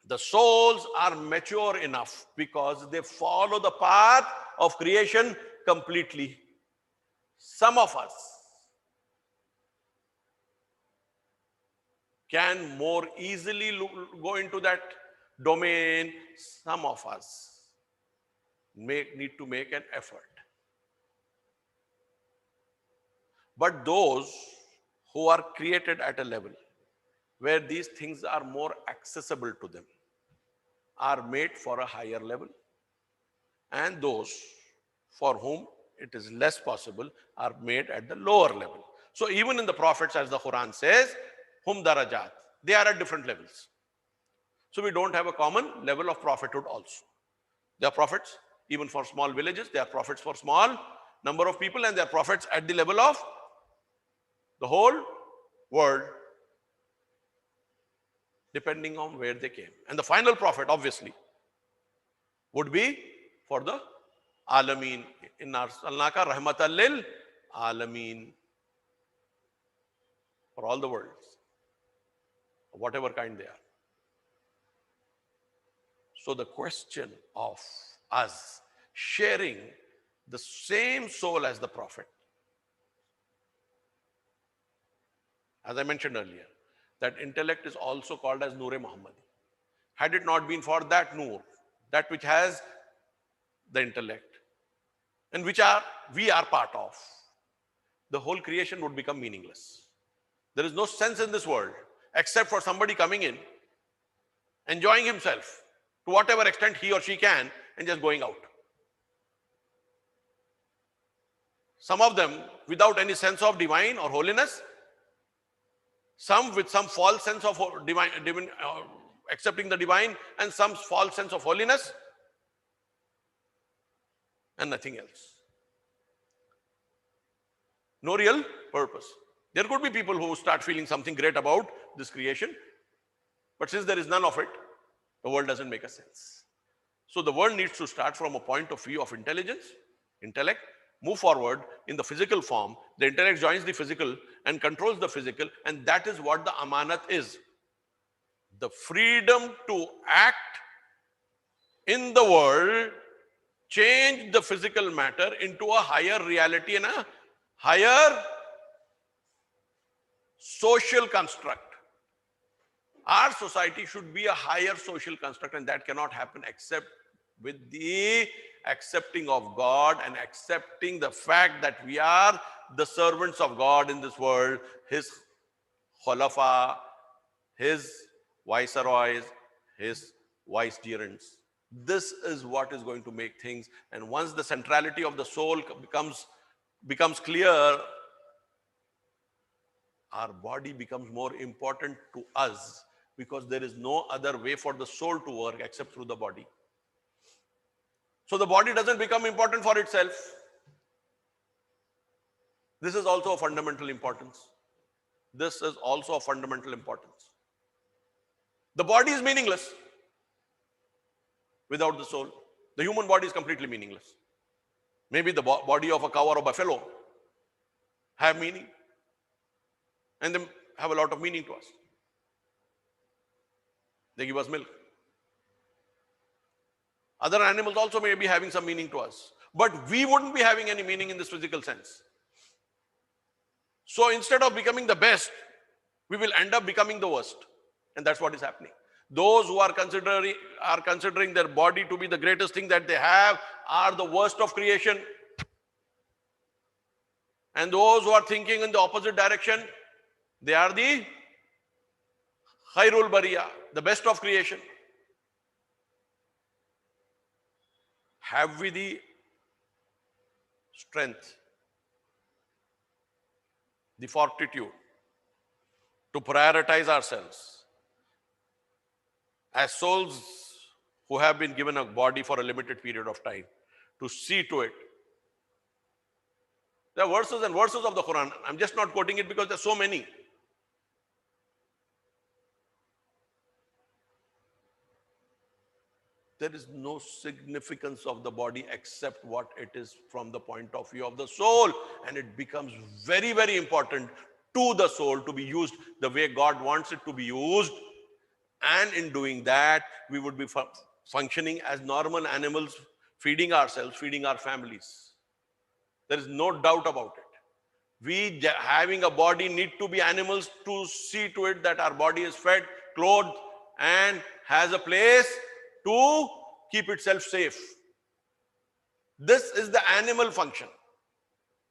the souls are mature enough because they follow the path of creation completely. Some of us can more easily go into that domain. Some of us need to make an effort. But those who are created at a level where these things are more accessible to them are made for a higher level, and those for whom it is less possible are made at the lower level. So even in the prophets, as the Quran says, hum darajat, they are at different levels. So we don't have a common level of prophethood also. There are prophets even for small villages, there are prophets for small number of people, and there are prophets at the level of the whole world, depending on where they came. And the final prophet, obviously, would be for the Alameen. Inna arsalnaka rahmatan lil Alameen. For all the worlds, whatever kind they are. So the question of us sharing the same soul as the prophet, as I mentioned earlier, that intellect is also called as Noor-e Muhammadi. Had it not been for that Noor, that which has the intellect, and which we are part of, the whole creation would become meaningless. There is no sense in this world except for somebody coming in, enjoying himself to whatever extent he or she can, and just going out. Some of them without any sense of divine or holiness, some with some false sense of divine, accepting the divine, and some false sense of holiness, and nothing else. No real purpose. There could be people who start feeling something great about this creation, but since there is none of it, the world doesn't make a sense. So the world needs to start from a point of view of intelligence, intellect, move forward in the physical form. The intellect joins the physical and controls the physical, and that is what the amanat is. The freedom to act in the world, change the physical matter into a higher reality and a higher social construct. Our society should be a higher social construct, and that cannot happen except with the accepting of God and accepting the fact that we are the servants of God in this world, his khulafa, his viceroys, his vicegerents. This is what is going to make things. And once the centrality of the soul becomes clear, our body becomes more important to us, because there is no other way for the soul to work except through the body. So the body doesn't become important for itself. This is also of fundamental importance. This is also of fundamental importance. The body is meaningless without the soul. The human body is completely meaningless. Maybe the body of a cow or a buffalo have meaning, and they have a lot of meaning to us. They give us milk. Other animals also may be having some meaning to us, but we wouldn't be having any meaning in this physical sense. So instead of becoming the best, we will end up becoming the worst. And that's what is happening. Those who are considering their body to be the greatest thing that they have are the worst of creation. And those who are thinking in the opposite direction, they are the Khairul Bariya, the best of creation. Have we the strength, the fortitude to prioritize ourselves as souls who have been given a body for a limited period of time, to see to it? There are verses and verses of the Quran. I'm just not quoting it because there are so many. There is no significance of the body except what it is from the point of view of the soul. And it becomes very, very important to the soul to be used the way God wants it to be used. And in doing that, we would be functioning as normal animals, feeding ourselves, feeding our families. There is no doubt about it. We, having a body, need to be animals to see to it that our body is fed, clothed, and has a place to keep itself safe. This is the animal function.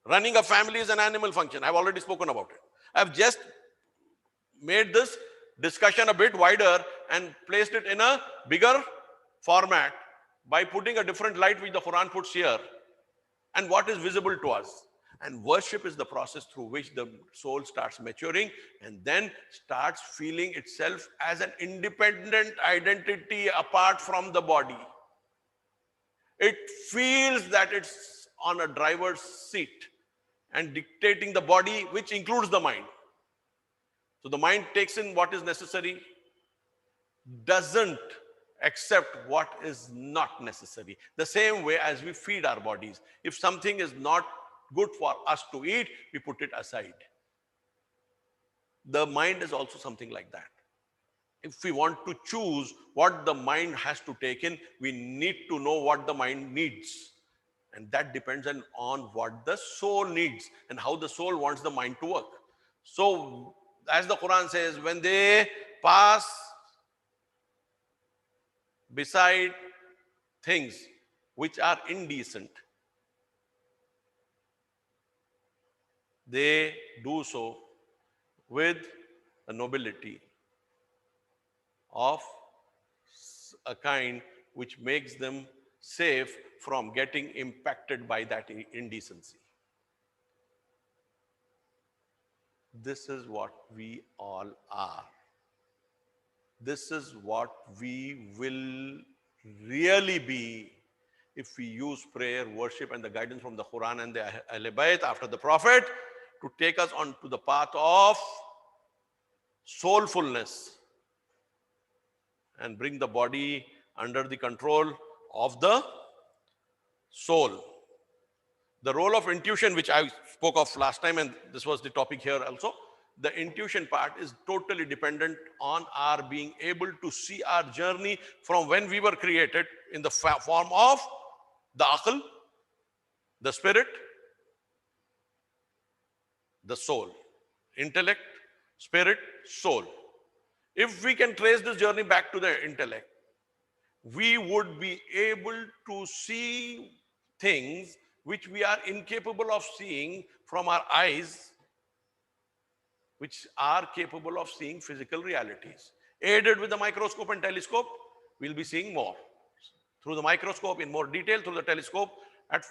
Running a family is an animal function. I've already spoken about it. I've just made this discussion a bit wider and placed it in a bigger format by putting a different light which the Quran puts here and what is visible to us. And worship is the process through which the soul starts maturing and then starts feeling itself as an independent identity apart from the body. It feels that it's on a driver's seat and dictating the body, which includes the mind. So the mind takes in what is necessary, doesn't accept what is not necessary. The same way as we feed our bodies. If something is not good for us to eat, we put it aside. The mind is also something like that. If we want to choose what the mind has to take in, we need to know what the mind needs. And that depends on what the soul needs and how the soul wants the mind to work. So, as the Quran says, when they pass beside things which are indecent, they do so with a nobility of a kind which makes them safe from getting impacted by that indecency. This is what we all are. This is what we will really be if we use prayer, worship, and the guidance from the Quran and the Ahl Bayt after the Prophet to take us onto the path of soulfulness and bring the body under the control of the soul. The role of intuition, which I spoke of last time, and this was the topic here also, the intuition part is totally dependent on our being able to see our journey from when we were created in the form of the aql, the spirit, the soul, intellect, spirit, soul. If we can trace this journey back to the intellect, we would be able to see things which we are incapable of seeing from our eyes, which are capable of seeing physical realities. Aided with the microscope and telescope, we'll be seeing more. Through the microscope in more detail, through the telescope at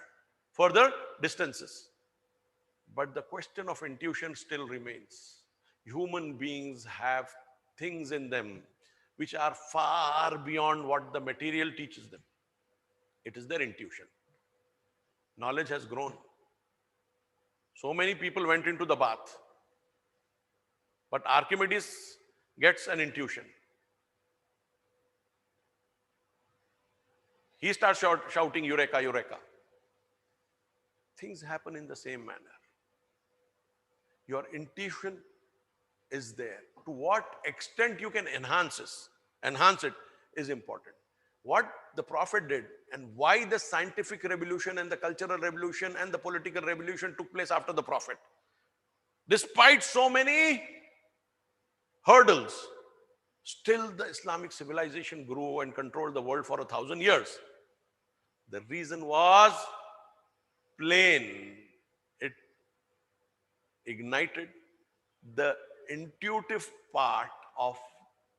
further distances. But the question of intuition still remains. Human beings have things in them which are far beyond what the material teaches them. It is their intuition. Knowledge has grown. So many people went into the bath. But Archimedes gets an intuition. He starts shouting, Eureka, Eureka. Things happen in the same manner. Your intuition is there. To what extent you can enhance it is important. What the Prophet did and why the scientific revolution and the cultural revolution and the political revolution took place after the Prophet. Despite so many hurdles, still the Islamic civilization grew and controlled the world for 1,000 years. The reason was plain. It ignited the intuitive part of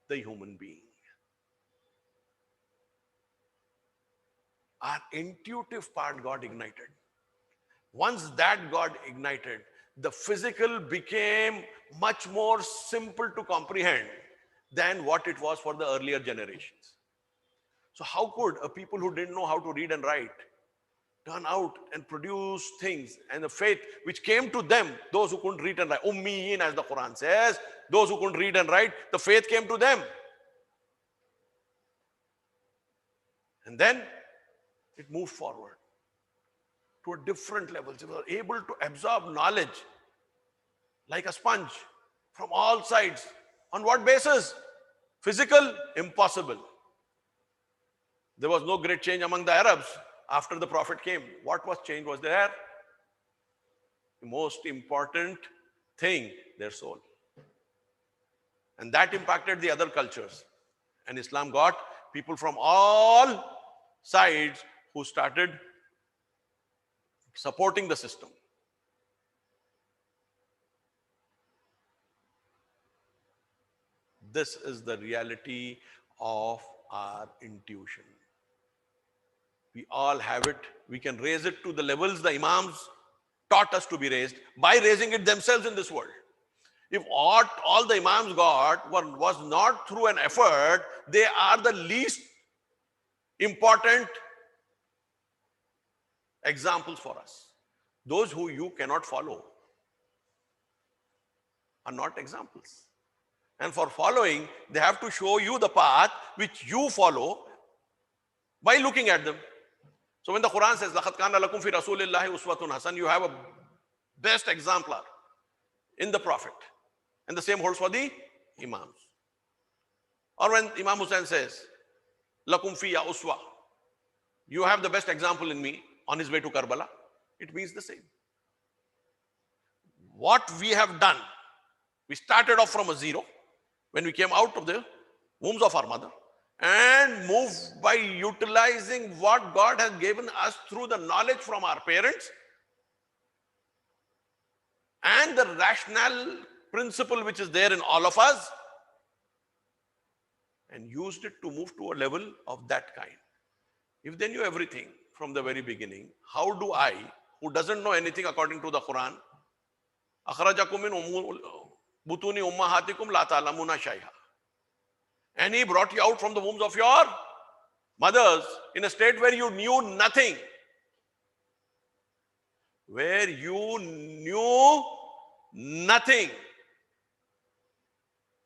the human being. Our intuitive part got ignited. Once that got ignited, the physical became much more simple to comprehend than what it was for the earlier generations. So how could a people who didn't know how to read and write turn out and produce things, and the faith which came to them, those who couldn't read and write, Ummiyin as the Quran says, those who couldn't read and write, the faith came to them. And then it moved forward to a different level. They were able to absorb knowledge like a sponge from all sides. On what basis? Physical? Impossible. There was no great change among the Arabs after the Prophet came. What was changed was there? The most important thing, their soul. And that impacted the other cultures. And Islam got people from all sides who started supporting the system. This is the reality of our intuition. We all have it. We can raise it to the levels the Imams taught us to be raised by raising it themselves in this world. If all the Imams got was not through an effort, they are the least important examples for us. Those who you cannot follow are not examples. And for following, they have to show you the path which you follow by looking at them. So when the Quran says, لَقَدْ كَانَ لَكُمْ فِي رَسُولِ اللَّهِ أُسْوَةٌ حَسَنَةٌ, you have a best exemplar in the Prophet. And the same holds for the Imams. Or when Imam Hussain says, لَكُمْ فِيَّ أُسْوَةٌ, you have the best example in me on his way to Karbala, it means the same. What we have done, we started off from a zero when we came out of the wombs of our mother, and move by utilizing what God has given us through the knowledge from our parents and the rational principle which is there in all of us, and used it to move to a level of that kind. If they knew everything from the very beginning, how do I, who doesn't know anything according to the Quran, أَخْرَجَكُم مِّن بُطُونِ أُمَّهَاتِكُمْ لَا تَعْلَمُونَ شَيْئًا, and He brought you out from the wombs of your mothers in a state where you knew nothing. Where you knew nothing.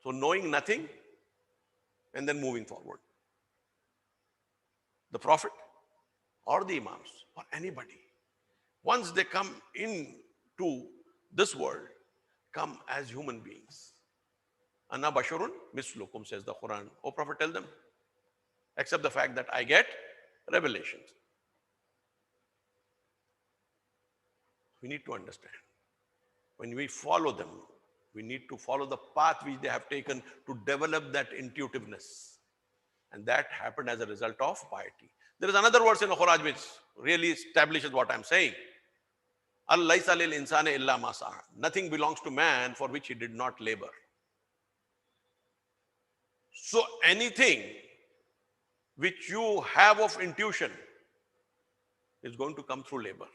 So knowing nothing and then moving forward. The Prophet or the Imams or anybody, once they come into this world, come as human beings. Ana basharun mislukum, says the Quran. O Prophet, tell them, except the fact that I get revelations. We need to understand. When we follow them, we need to follow the path which they have taken to develop that intuitiveness. And that happened as a result of piety. There is another verse in the Quran which really establishes what I'm saying. Al-laysa lil insani illa ma sa'a. Nothing belongs to man for which he did not labor. So anything which you have of intuition is going to come through labor.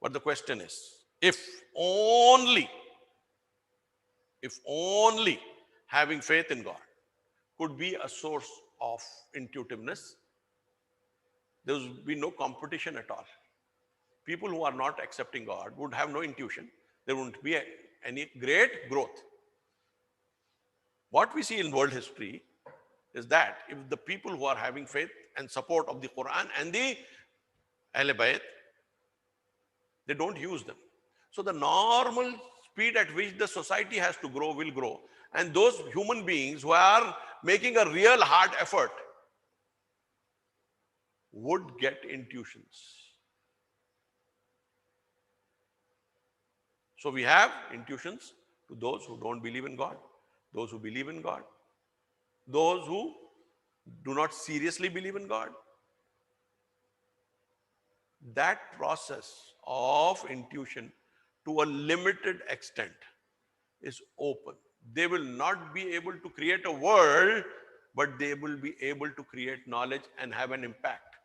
But the question is, if only having faith in God could be a source of intuitiveness, there would be no competition at all. People who are not accepting God would have no intuition. There wouldn't be any great growth. What we see in world history is that if the people who are having faith and support of the Quran and the Ahl Bayt, they don't use them. So the normal speed at which the society has to grow will grow. And those human beings who are making a real hard effort would get intuitions. So we have intuitions to those who don't believe in God, those who believe in God, those who do not seriously believe in God. That process of intuition to a limited extent is open. They will not be able to create a world, but they will be able to create knowledge and have an impact.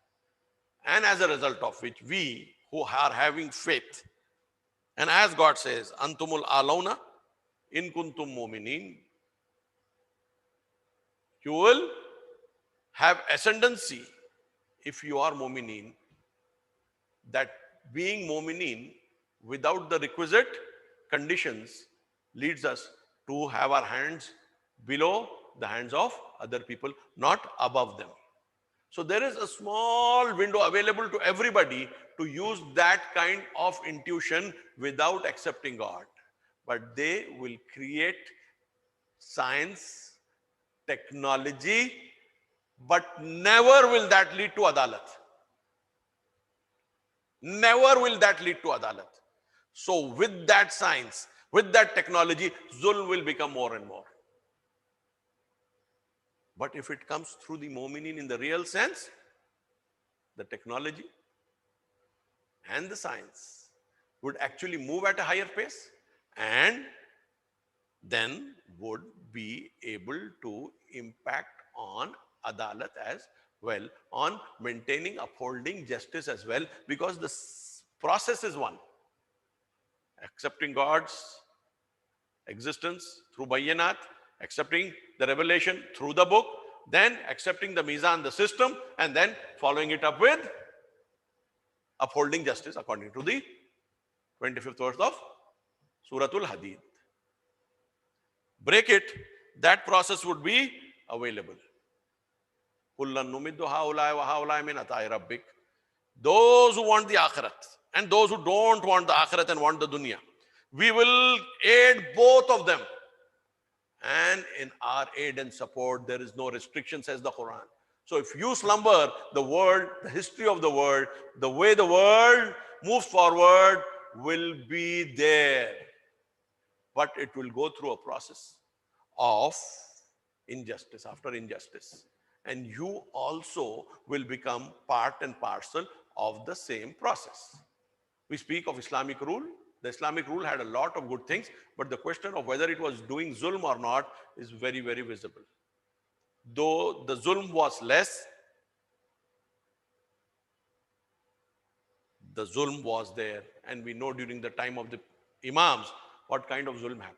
And as a result of which, we who are having faith, and as God says, Antumul alauna in kuntum mu'minin, you will have ascendancy if you are mu'minin. That being mu'minin without the requisite conditions leads us to have our hands below the hands of other people, not above them. So there is a small window available to everybody to use that kind of intuition without accepting God. But they will create science, technology, but never will that lead to adalat. Never will that lead to adalat. So with that science, with that technology, zulm will become more and more. But if it comes through the mu'minin in the real sense, the technology and the science would actually move at a higher pace and then would be able to impact on adalat as well, on maintaining, upholding justice as well, because the process is one. Accepting God's existence through bayyanat, accepting the revelation through the book, then accepting the mizan, the system, and then following it up with upholding justice according to the 25th verse of Suratul Hadid. Break it, that process would be available. Those who want the akhirat and those who don't want the akhirat and want the dunya, we will aid both of them. And in our aid and support, there is no restriction, says the Quran. So if you slumber, the world, the history of the world, the way the world moves forward will be there. But it will go through a process of injustice after injustice. And you also will become part and parcel of the same process. We speak of Islamic rule. The Islamic rule had a lot of good things, but the question of whether it was doing zulm or not is very, very visible. Though the zulm was less, the zulm was there. And we know during the time of the Imams what kind of zulm happened.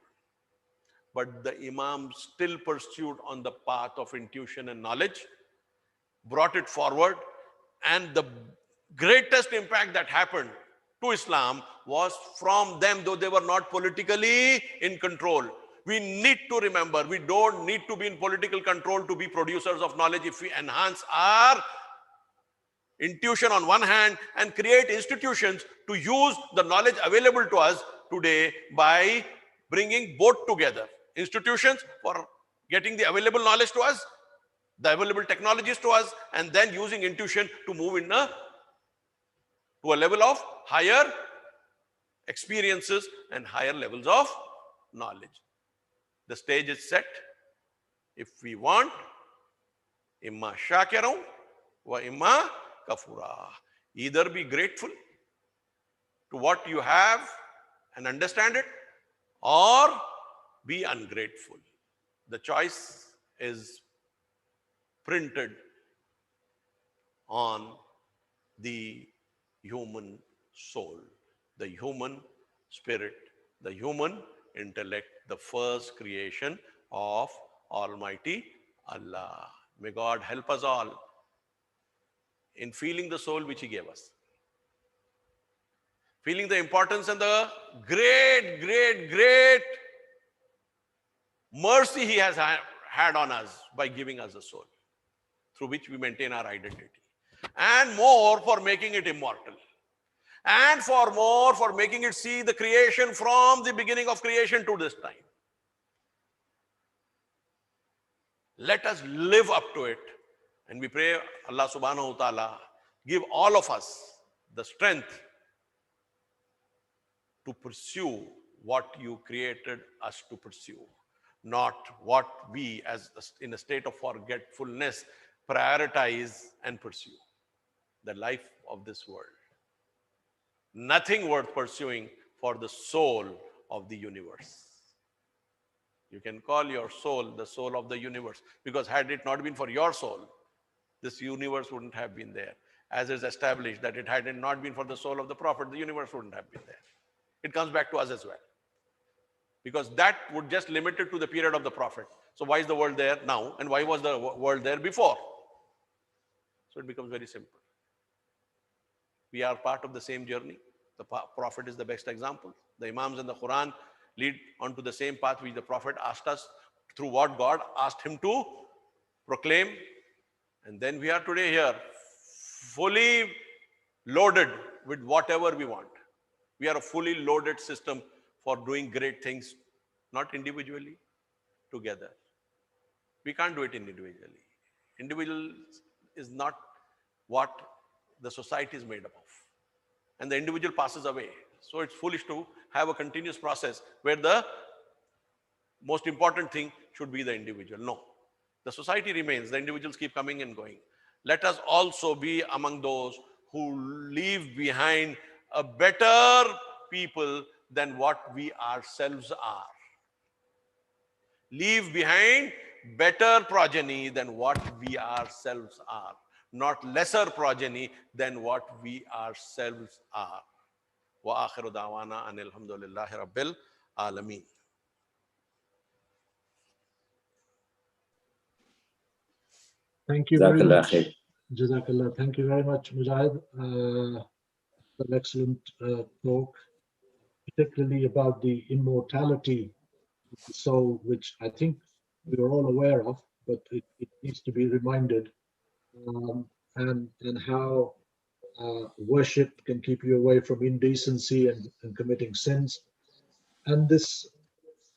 But the Imams still pursued on the path of intuition and knowledge, brought it forward, and the greatest impact that happened to Islam was from them, though they were not politically in control. We need to remember, we don't need to be in political control to be producers of knowledge. If we enhance our intuition on one hand and create institutions to use the knowledge available to us today by bringing both together. Institutions for getting the available knowledge to us, the available technologies to us, and then using intuition to move to a level of higher experiences and higher levels of knowledge. The stage is set. If we want Imma shakiran wa imma kafura. Either be grateful to what you have and understand it, or be ungrateful. The choice is printed on the human soul, the human spirit, the human intellect, the first creation of Almighty Allah. May God help us all in feeling the soul which He gave us, feeling the importance and the great mercy He has had on us by giving us a soul through which we maintain our identity, and more for making it immortal, and for more for making it see the creation from the beginning of creation to this time. Let us live up to it, and we pray Allah subhanahu wa ta'ala give all of us the strength to pursue what you created us to pursue, not what we as in a state of forgetfulness prioritize and pursue. The life of this world. Nothing worth pursuing for the soul of the universe. You can call your soul the soul of the universe, because had it not been for your soul, this universe wouldn't have been there. As is established that it had it not been for the soul of the Prophet, the universe wouldn't have been there. It comes back to us as well, because that would just limit it to the period of the Prophet. So why is the world there now, and why was the world there before? So it becomes very simple. We are part of the same journey. The Prophet is the best example. The Imams in the Quran lead onto the same path which the Prophet asked us, through what God asked him to proclaim. And then we are today here, fully loaded with whatever we want. We are a fully loaded system for doing great things, not individually, together. We can't do it individually. Individual is not what the society is made up of. And the individual passes away. So it's foolish to have a continuous process where the most important thing should be the individual. No. The society remains. The individuals keep coming and going. Let us also be among those who leave behind a better people than what we ourselves are. Leave behind better progeny than what we ourselves are. Not lesser progeny than what we ourselves are. Wa akhiru da'wana anil hamdulillahi rabbil alameen. Thank you very Jazakallah much. khair. Jazakallah. Thank you very much, Mujahid. An excellent talk, particularly about the immortality of the soul, which I think we are all aware of, but it needs to be reminded, and how worship can keep you away from indecency and committing sins. And this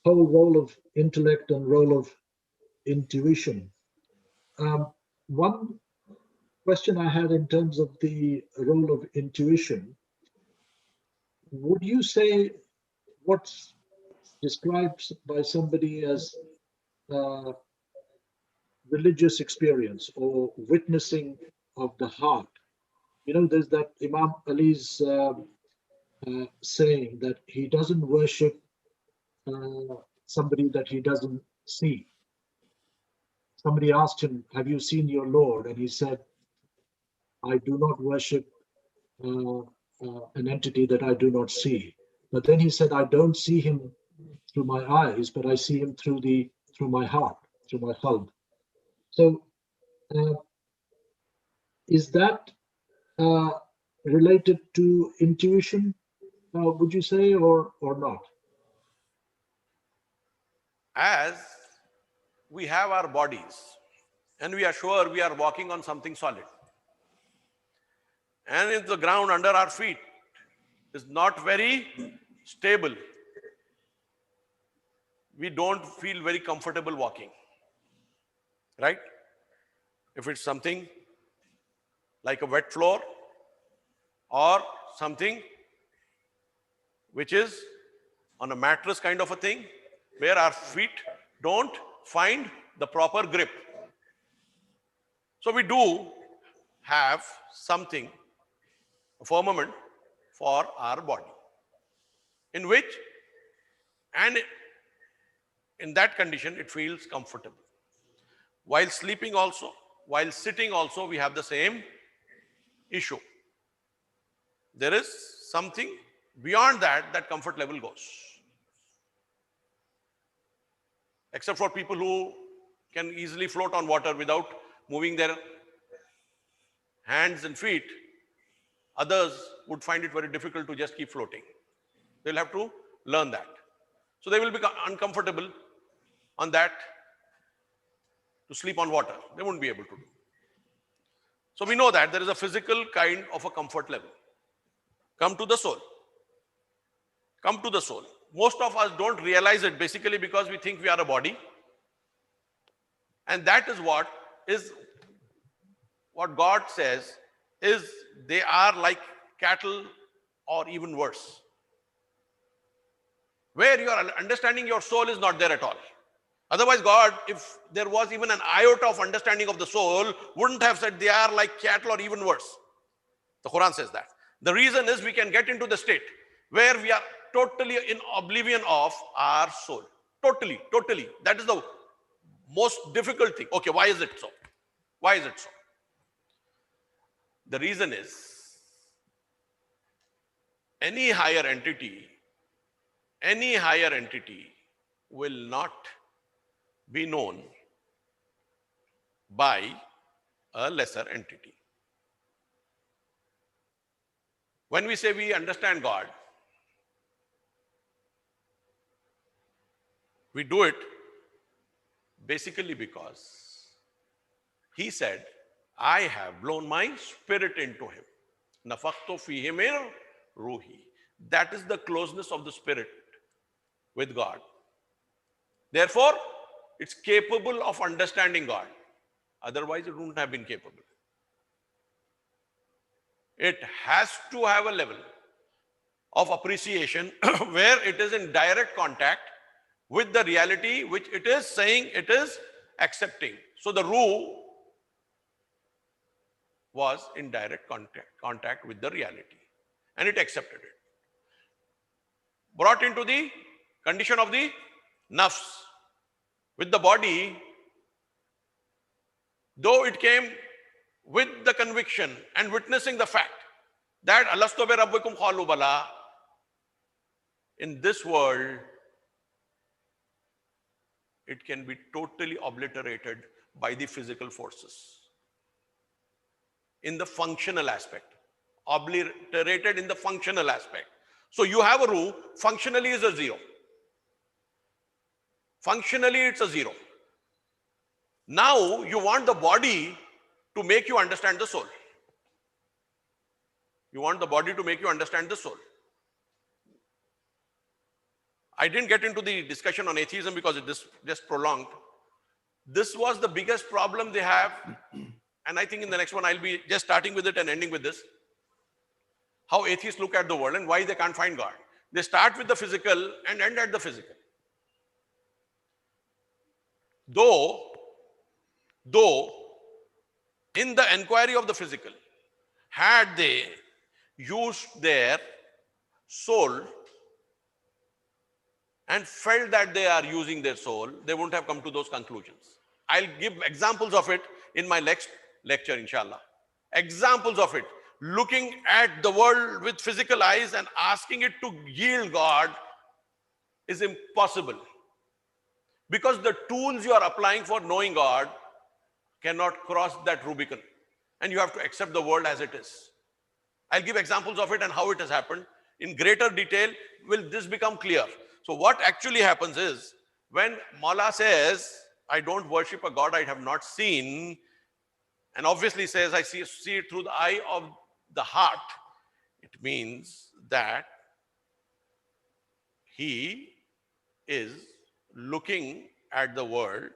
whole role of intellect and role of intuition. One question I had in terms of the role of intuition, would you say what's described by somebody as religious experience or witnessing of the heart? You know, there's that Imam Ali's saying that he doesn't worship somebody that he doesn't see. Somebody asked him, "Have you seen your Lord?" And he said, "I do not worship an entity that I do not see." But then he said, "I don't see him through my eyes, but I see him through my heart, through my qalb." So, is that related to intuition? Would you say, or not? As we have our bodies and we are sure we are walking on something solid, and if the ground under our feet is not very stable, we don't feel very comfortable walking, right? If it's something like a wet floor or something which is on a mattress kind of a thing, where our feet don't find the proper grip, So we do have something, a firmament for our body, in which, and in that condition, it feels comfortable. While sleeping also, while sitting also, we have the same issue. There is something beyond that, that comfort level goes. Except for people who can easily float on water without moving their hands and feet, others would find it very difficult to just keep floating. They'll have to learn that. So they will become uncomfortable on that to sleep on water. They won't be able to do. So we know that there is a physical kind of a comfort level. Come to the soul. Come to the soul. Most of us don't realize it basically because we think we are a body. And that is what God says is they are like cattle or even worse. Where you are understanding your soul is not there at all. Otherwise, God, if there was even an iota of understanding of the soul, wouldn't have said they are like cattle or even worse. The Quran says that. The reason is we can get into the state where we are totally in oblivion of our soul. Totally. That is the most difficult thing. Okay, why is it so? Why is it so? The reason is any higher entity will not be known by a lesser entity. When we say we understand God, we do it basically because He said, I have blown my spirit into him. Nafaktu fihi min ruhi. That is the closeness of the spirit with God. Therefore, it's capable of understanding God. Otherwise, it wouldn't have been capable. It has to have a level of appreciation where it is in direct contact with the reality which it is saying it is accepting. So the Ruh was in direct contact with the reality and it accepted it. Brought into the condition of the nafs with the body, though it came with the conviction and witnessing the fact that Alastu bi rabbikum qalu bala, in this world it can be totally obliterated by the physical forces. In the functional aspect, obliterated in the functional aspect. So you have a Ruh, functionally is a zero. Functionally it's a zero. Now you want the body to make you understand the soul. You want the body to make you understand the soul. I didn't get into the discussion on atheism because it just prolonged. This was the biggest problem they have. And I think in the next one, I'll be just starting with it and ending with this. How atheists look at the world and why they can't find God. They start with the physical and end at the physical. Though in the enquiry of the physical, had they used their soul and felt that they are using their soul, they wouldn't have come to those conclusions. I'll give examples of it in my next lecture, inshallah. Examples of it. Looking at the world with physical eyes and asking it to yield God is impossible. Because the tools you are applying for knowing God cannot cross that Rubicon. And you have to accept the world as it is. I'll give examples of it and how it has happened. In greater detail, will this become clear? So what actually happens is, when Maula says, I don't worship a God I have not seen, and obviously says, I see it through the eye of the heart, it means that he is looking at the world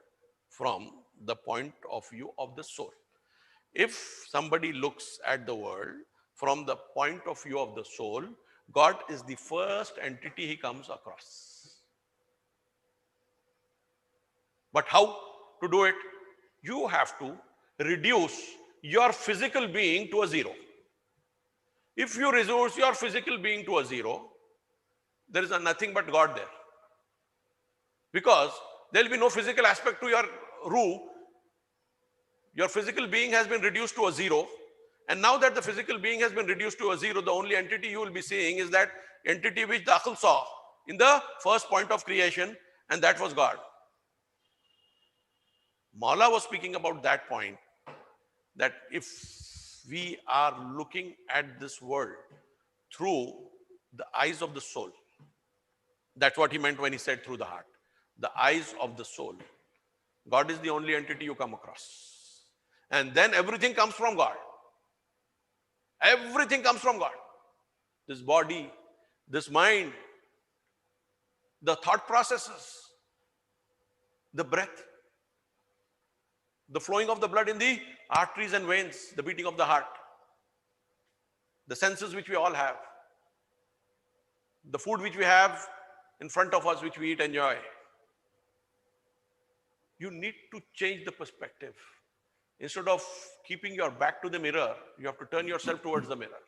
from the point of view of the soul. If somebody looks at the world from the point of view of the soul, God is the first entity he comes across. But how to do it? You have to reduce your physical being to a zero. If you reduce your physical being to a zero, there is nothing but God there. Because there will be no physical aspect to your ruh. Your physical being has been reduced to a zero. And now that the physical being has been reduced to a zero, the only entity you will be seeing is that entity which the Aql saw in the first point of creation, and that was God. Maula was speaking about that point, that if we are looking at this world through the eyes of the soul, that's what he meant when he said through the heart, the eyes of the soul. God is the only entity you come across. And then everything comes from God. Everything comes from God. This body, this mind, the thought processes, the breath, the flowing of the blood in the arteries and veins, the beating of the heart, the senses which we all have, the food which we have in front of us, which we eat, enjoy. You need to change the perspective. Instead of keeping your back to the mirror, you have to turn yourself towards the mirror.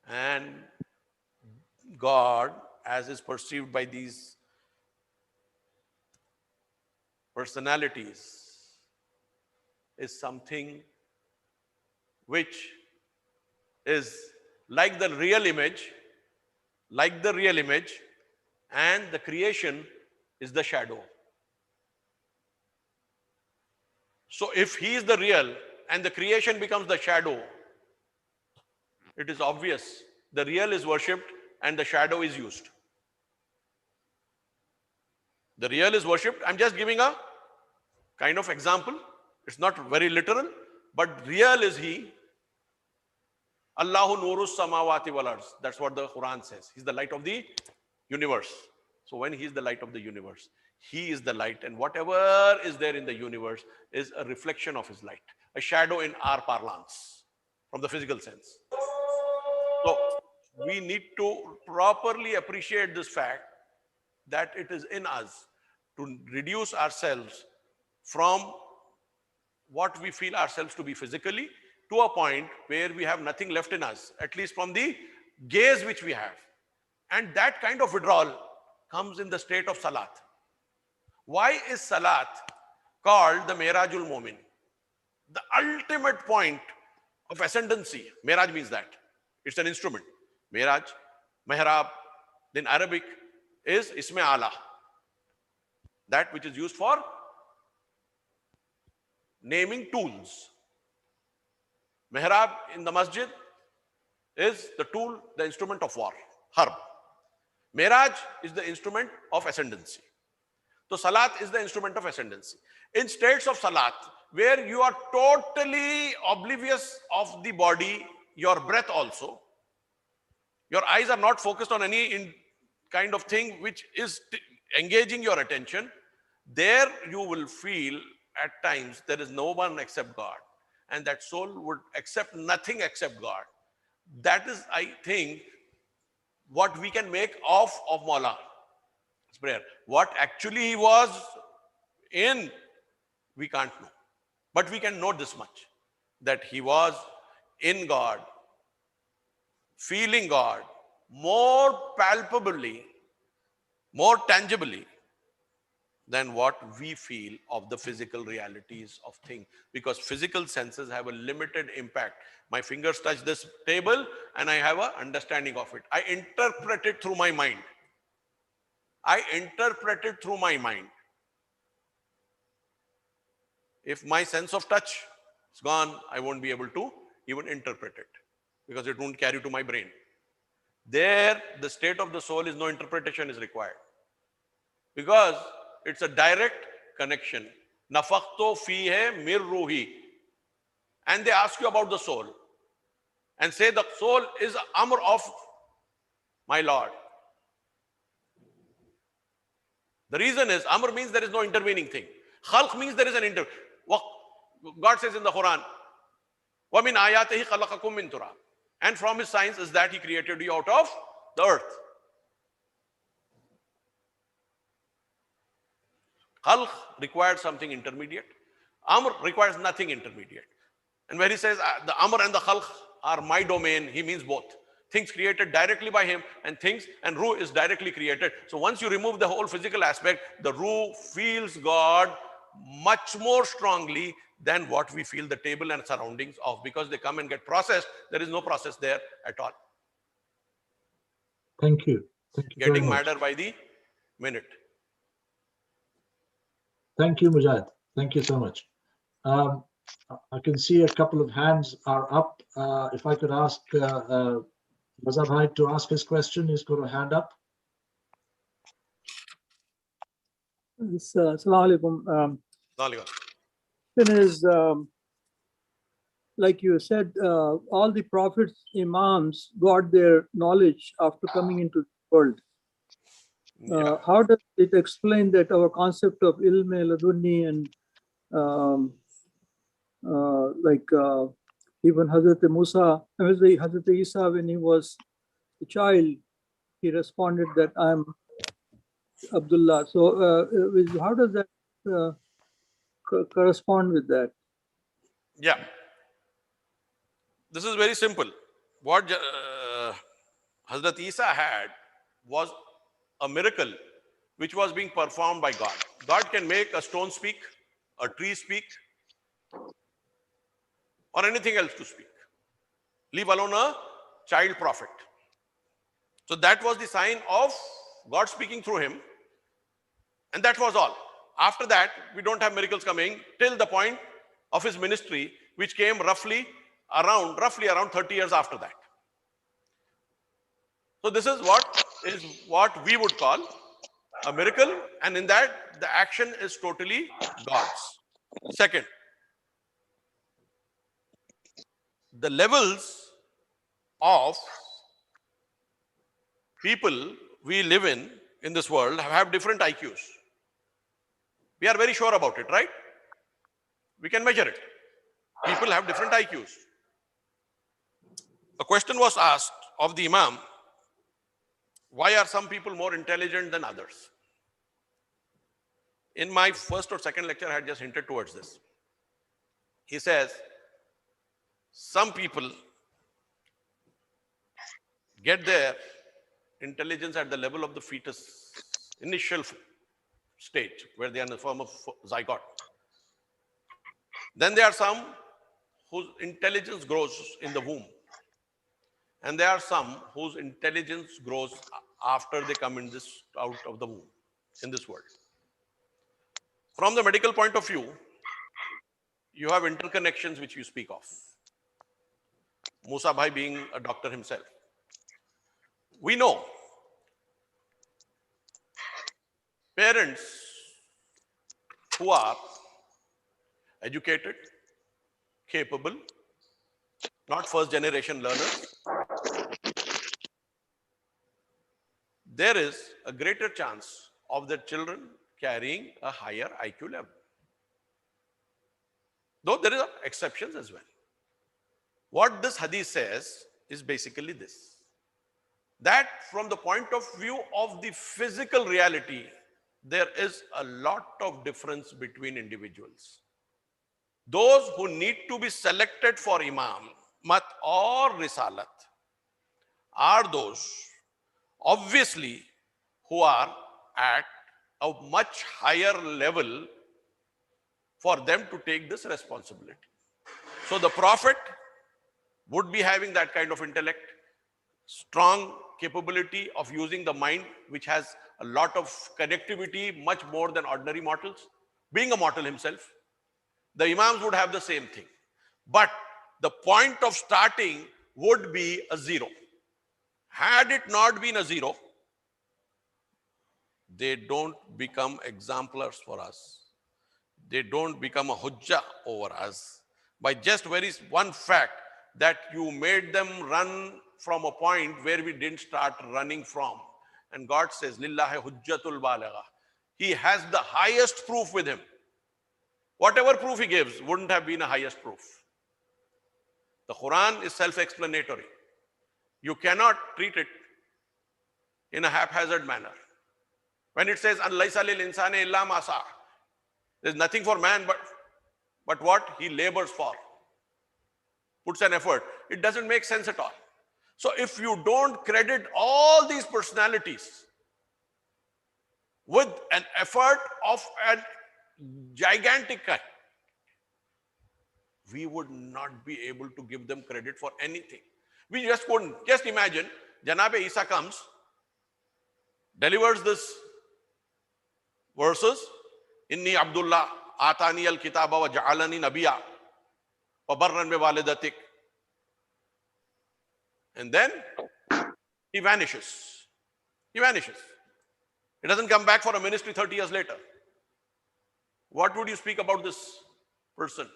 And God, as is perceived by these personalities, is something which is like the real image, and the creation is the shadow. So if he is the real and the creation becomes the shadow, it is obvious the real is worshipped and the shadow is used. The real is worshipped. I'm just giving a kind of example. It's not very literal, but real is he. Allahu nurus samawati wal ards. That's what the Quran says. He's the light of the universe. So when he is the light of the universe, he is the light, and whatever is there in the universe is a reflection of his light, a shadow in our parlance, from the physical sense. So we need to properly appreciate this fact that it is in us to reduce ourselves from what we feel ourselves to be physically to a point where we have nothing left in us, at least from the gaze which we have. And that kind of withdrawal comes in the state of salat. Why is salat called the Mirajul Mu'min? The ultimate point of ascendancy. Miraj means that. It's an instrument. Miraj, Mihrab, in Arabic is Isme Ala. That which is used for naming tools. Mihrab in the masjid is the tool, the instrument of war, harb. Miraj is the instrument of ascendancy. So salat is the instrument of ascendancy. In states of salat, where you are totally oblivious of the body, your breath also, your eyes are not focused on any kind of thing which is engaging your attention, there you will feel at times there is no one except God. And that soul would accept nothing except God. That is, I think, what we can make of Maula. Prayer. What actually he was in, we can't know. But we can know this much, that he was in God, feeling God more palpably, more tangibly than what we feel of the physical realities of things. Because physical senses have a limited impact. My fingers touch this table and I have an understanding of it. I interpret it through my mind. If my sense of touch is gone, I won't be able to even interpret it because it won't carry to my brain. There, the state of the soul is no interpretation is required because it's a direct connection. Nafakto fihe mir ruhi. And they ask you about the soul and say the soul is amr of my Lord. The reason is, Amr means there is no intervening thing. Khalq means there is an God says in the Quran, وَمِنْ آيَاتِهِ خَلَقَكُم مِّن تُرَابٍ. And from his signs is that he created you out of the earth. Khalq required something intermediate. Amr requires nothing intermediate. And where he says the Amr and the Khalq are my domain, he means both. Things created directly by him and Ruh is directly created. So once you remove the whole physical aspect, the Ruh feels God much more strongly than what we feel the table and surroundings of, because they come and get processed. There is no process there at all. Thank you. Thank you very Getting much. madder by the minute. Thank you, Mujahid. Thank you so much. I can see a couple of hands are up. If I could ask Mazhabhai to ask his question, he's got a hand up. Assalamu alaikum. Question is, like you said, all the prophets, imams got their knowledge after coming into the world. How does it explain that our concept of ilm ladunni and even Hazrat Musa, Hazrat Isa, when he was a child, he responded that I'm Abdullah. So how does that correspond with that? Yeah. This is very simple. What Hazrat Isa had was a miracle which was being performed by God. God can make a stone speak, a tree speak, or anything else to speak, leave alone a child prophet. So that was the sign of God speaking through him, and that was all. After that, we don't have miracles coming till the point of his ministry, which came roughly around 30 years after that. So this is what we would call a miracle, and in that the action is totally God's. Second, the levels of people we live in this world have different IQs. We are very sure about it, right? We can measure it. People have different IQs. A question was asked of the Imam, why are some people more intelligent than others? In my first or second lecture, I had just hinted towards this. He says, some people get their intelligence at the level of the fetus, initial stage, where they are in the form of zygote. Then there are some whose intelligence grows in the womb. And there are some whose intelligence grows after they come out of the womb, in this world. From the medical point of view, you have interconnections which you speak of. Musa Bhai being a doctor himself. We know parents who are educated, capable, not first generation learners, there is a greater chance of their children carrying a higher IQ level. Though there are exceptions as well. What this hadith says is basically this, that from the point of view of the physical reality, there is a lot of difference between individuals. Those who need to be selected for Imamat or Risalat are those, obviously, who are at a much higher level for them to take this responsibility. So the Prophet would be having that kind of intellect, strong capability of using the mind, which has a lot of connectivity, much more than ordinary mortals, being a mortal himself. The Imams would have the same thing. But the point of starting would be a zero. Had it not been a zero, they don't become exemplars for us. They don't become a hujjah over us by just one fact that you made them run from a point where we didn't start running from. And God says, Lillahi hujjatul balagha. He has the highest proof with him. Whatever proof he gives wouldn't have been a highest proof. The Quran is self-explanatory. You cannot treat it in a haphazard manner. When it says, An laysa lil insani illa ma sa'a, there's nothing for man but what he labors for, puts an effort. It doesn't make sense at all. So if you don't credit all these personalities with an effort of a gigantic kind, we would not be able to give them credit for anything. We just couldn't. Just imagine, Janab Isa comes, delivers this verses, Inni Abdullah Atani al Kitaba wa Ja'alani Nabiya wa Barran bi Walidatik. And then he vanishes. He vanishes. He doesn't come back for a ministry 30 years later. What would you speak about this person?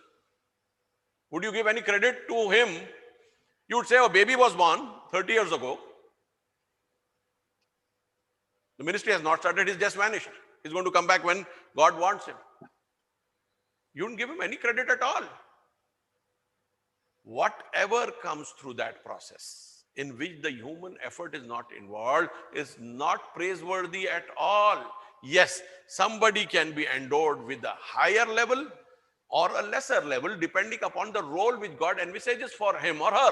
Would you give any credit to him? You would say a baby was born 30 years ago. The ministry has not started, he's just vanished. He's going to come back when God wants him. You wouldn't give him any credit at all. Whatever comes through that process, in which the human effort is not involved, is not praiseworthy at all. Yes, somebody can be endowed with a higher level or a lesser level, depending upon the role which God envisages for him or her.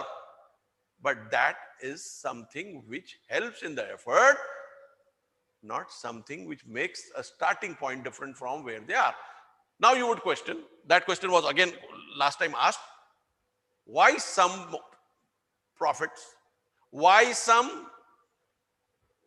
But that is something which helps in the effort, not something which makes a starting point different from where they are. Now you would question, that question was again last time asked, why some prophets, why some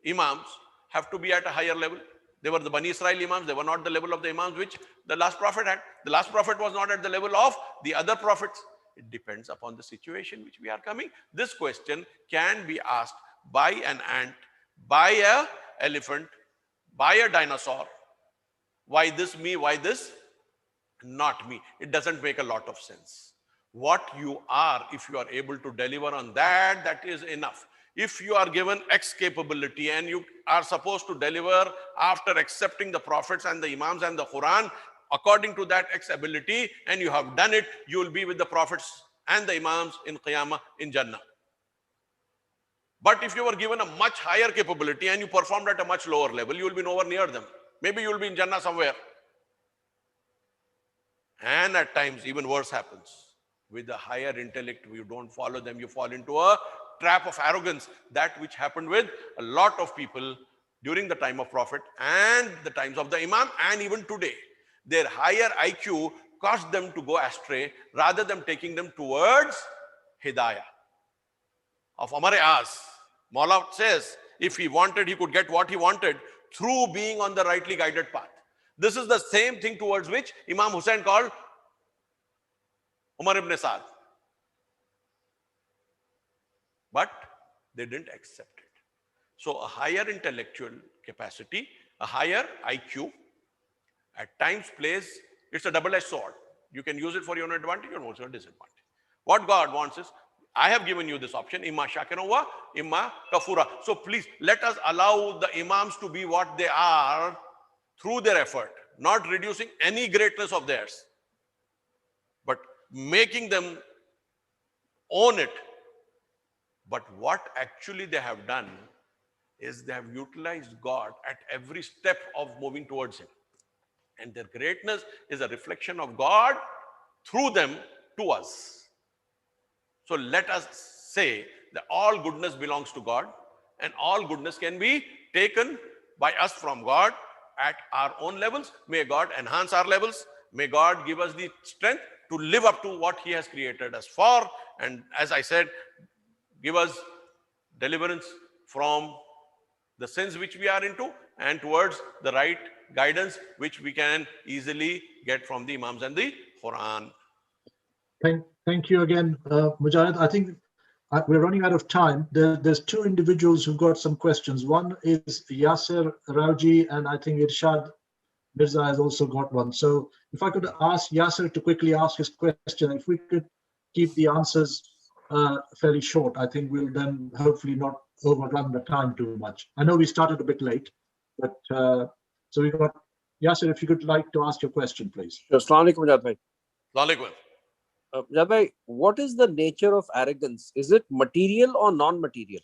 imams have to be at a higher level? They were the Bani Israel imams, they were not the level of the imams which the last prophet had. The last prophet was not at the level of the other prophets. It depends upon the situation which we are coming. This question can be asked by an ant, by an elephant, by a dinosaur. Why this me, why this not me? It doesn't make a lot of sense. What you are, if you are able to deliver on that, that is enough. If you are given X capability and you are supposed to deliver after accepting the prophets and the imams and the Quran, according to that X ability, and you have done it, you will be with the prophets and the imams in Qiyamah, in Jannah. But if you were given a much higher capability and you performed at a much lower level, you will be nowhere near them. Maybe you will be in Jannah somewhere. And at times, even worse happens. With the higher intellect, you don't follow them, you fall into a trap of arrogance. That which happened with a lot of people during the time of Prophet and the times of the Imam, and even today. Their higher IQ caused them to go astray rather than taking them towards Hidayah. Of Amare As, Maula says, if he wanted, he could get what he wanted through being on the rightly guided path. This is the same thing towards which Imam Hussain called Umar ibn Saad. But they didn't accept it. So a higher intellectual capacity, a higher IQ, at times plays, it's a double-edged sword. You can use it for your own advantage or also a disadvantage. What God wants is, I have given you this option, imma shakira wa imma kafura. So please let us allow the imams to be what they are through their effort, not reducing any greatness of theirs, but making them own it. But what actually they have done is they have utilized God at every step of moving towards Him. And their greatness is a reflection of God through them to us. So let us say that all goodness belongs to God and all goodness can be taken by us from God at our own levels. May God enhance our levels. May God give us the strength to live up to what He has created us for. And as I said, give us deliverance from the sins which we are into and towards the right guidance which we can easily get from the Imams and the Quran. Thank you again, Mujahid. I think we're running out of time. There's two individuals who've got some questions. One is Yasser Rauji, and I think Irshad Mirza has also got one. So if I could ask Yasser to quickly ask his question, if we could keep the answers fairly short, I think we'll then hopefully not overrun the time too much. I know we started a bit late, but so we've got Yasser, if you could like to ask your question, please. Assalamu alaikum, Mujahid bhai. Assalamu alaikum. Mujahid bhai, what is the nature of arrogance? Is it material or non-material?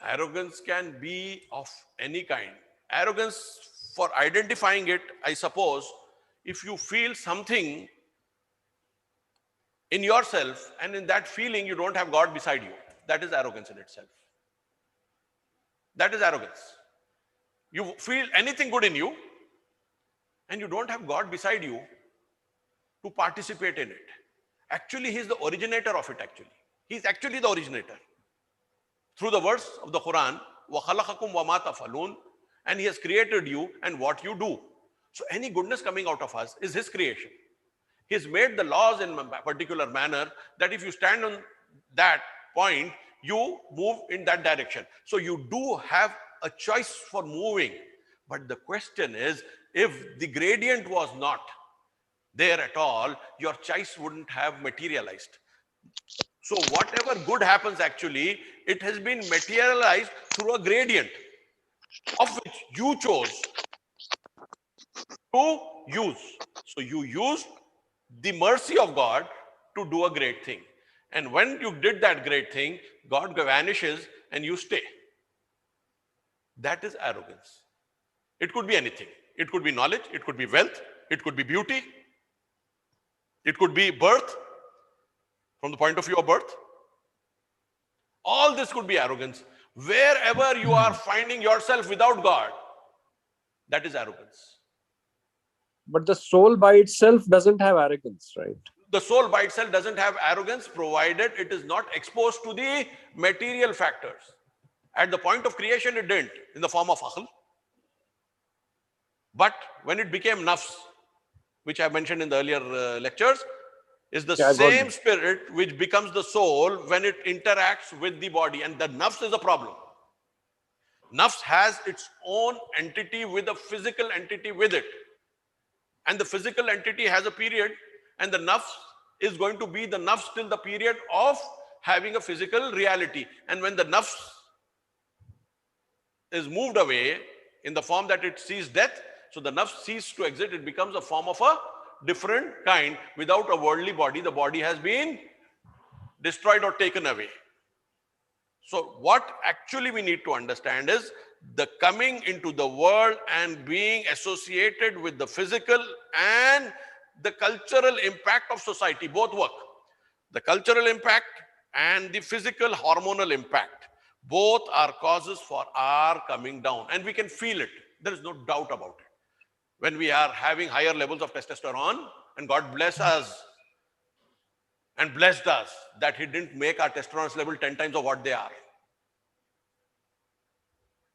Arrogance can be of any kind. Arrogance, for identifying it, I suppose, if you feel something in yourself and in that feeling you don't have God beside you, that is arrogance in itself. That is arrogance. You feel anything good in you and you don't have God beside you to participate in it. Actually, he is the originator of it actually. He is actually the originator. Through the verse of the Quran, وَخَلَقَكُمْ وَمَا تَفْعَلُونَ, and he has created you and what you do. So any goodness coming out of us is his creation. He's made the laws in a particular manner that if you stand on that point, you move in that direction. So you do have a choice for moving. But the question is, if the gradient was not there at all, your choice wouldn't have materialized. So whatever good happens actually, it has been materialized through a gradient of which you chose to use. So you used the mercy of God to do a great thing. And when you did that great thing, God vanishes and you stay. That is arrogance. It could be anything. It could be knowledge, it could be wealth, it could be beauty, it could be birth, from the point of view of birth. All this could be arrogance. Wherever you are finding yourself without God, that is arrogance. But the soul by itself doesn't have arrogance, right? The soul by itself doesn't have arrogance, provided it is not exposed to the material factors. At the point of creation, it didn't, in the form of akhl. But when it became nafs, which I mentioned in the earlier lectures, is the same spirit which becomes the soul when it interacts with the body. And the nafs is a problem. Nafs has its own entity with a physical entity with it. And the physical entity has a period, and the nafs is going to be the nafs till the period of having a physical reality. And when the nafs is moved away in the form that it sees death, so the nafs ceases to exist, it becomes a form of a different kind. Without a worldly body, the body has been destroyed or taken away. So what actually we need to understand is the coming into the world and being associated with the physical and the cultural impact of society. Both work. The cultural impact and the physical hormonal impact. Both are causes for our coming down. And we can feel it. There is no doubt about it. When we are having higher levels of testosterone, and God bless us and blessed us that he didn't make our testosterone level 10 times of what they are.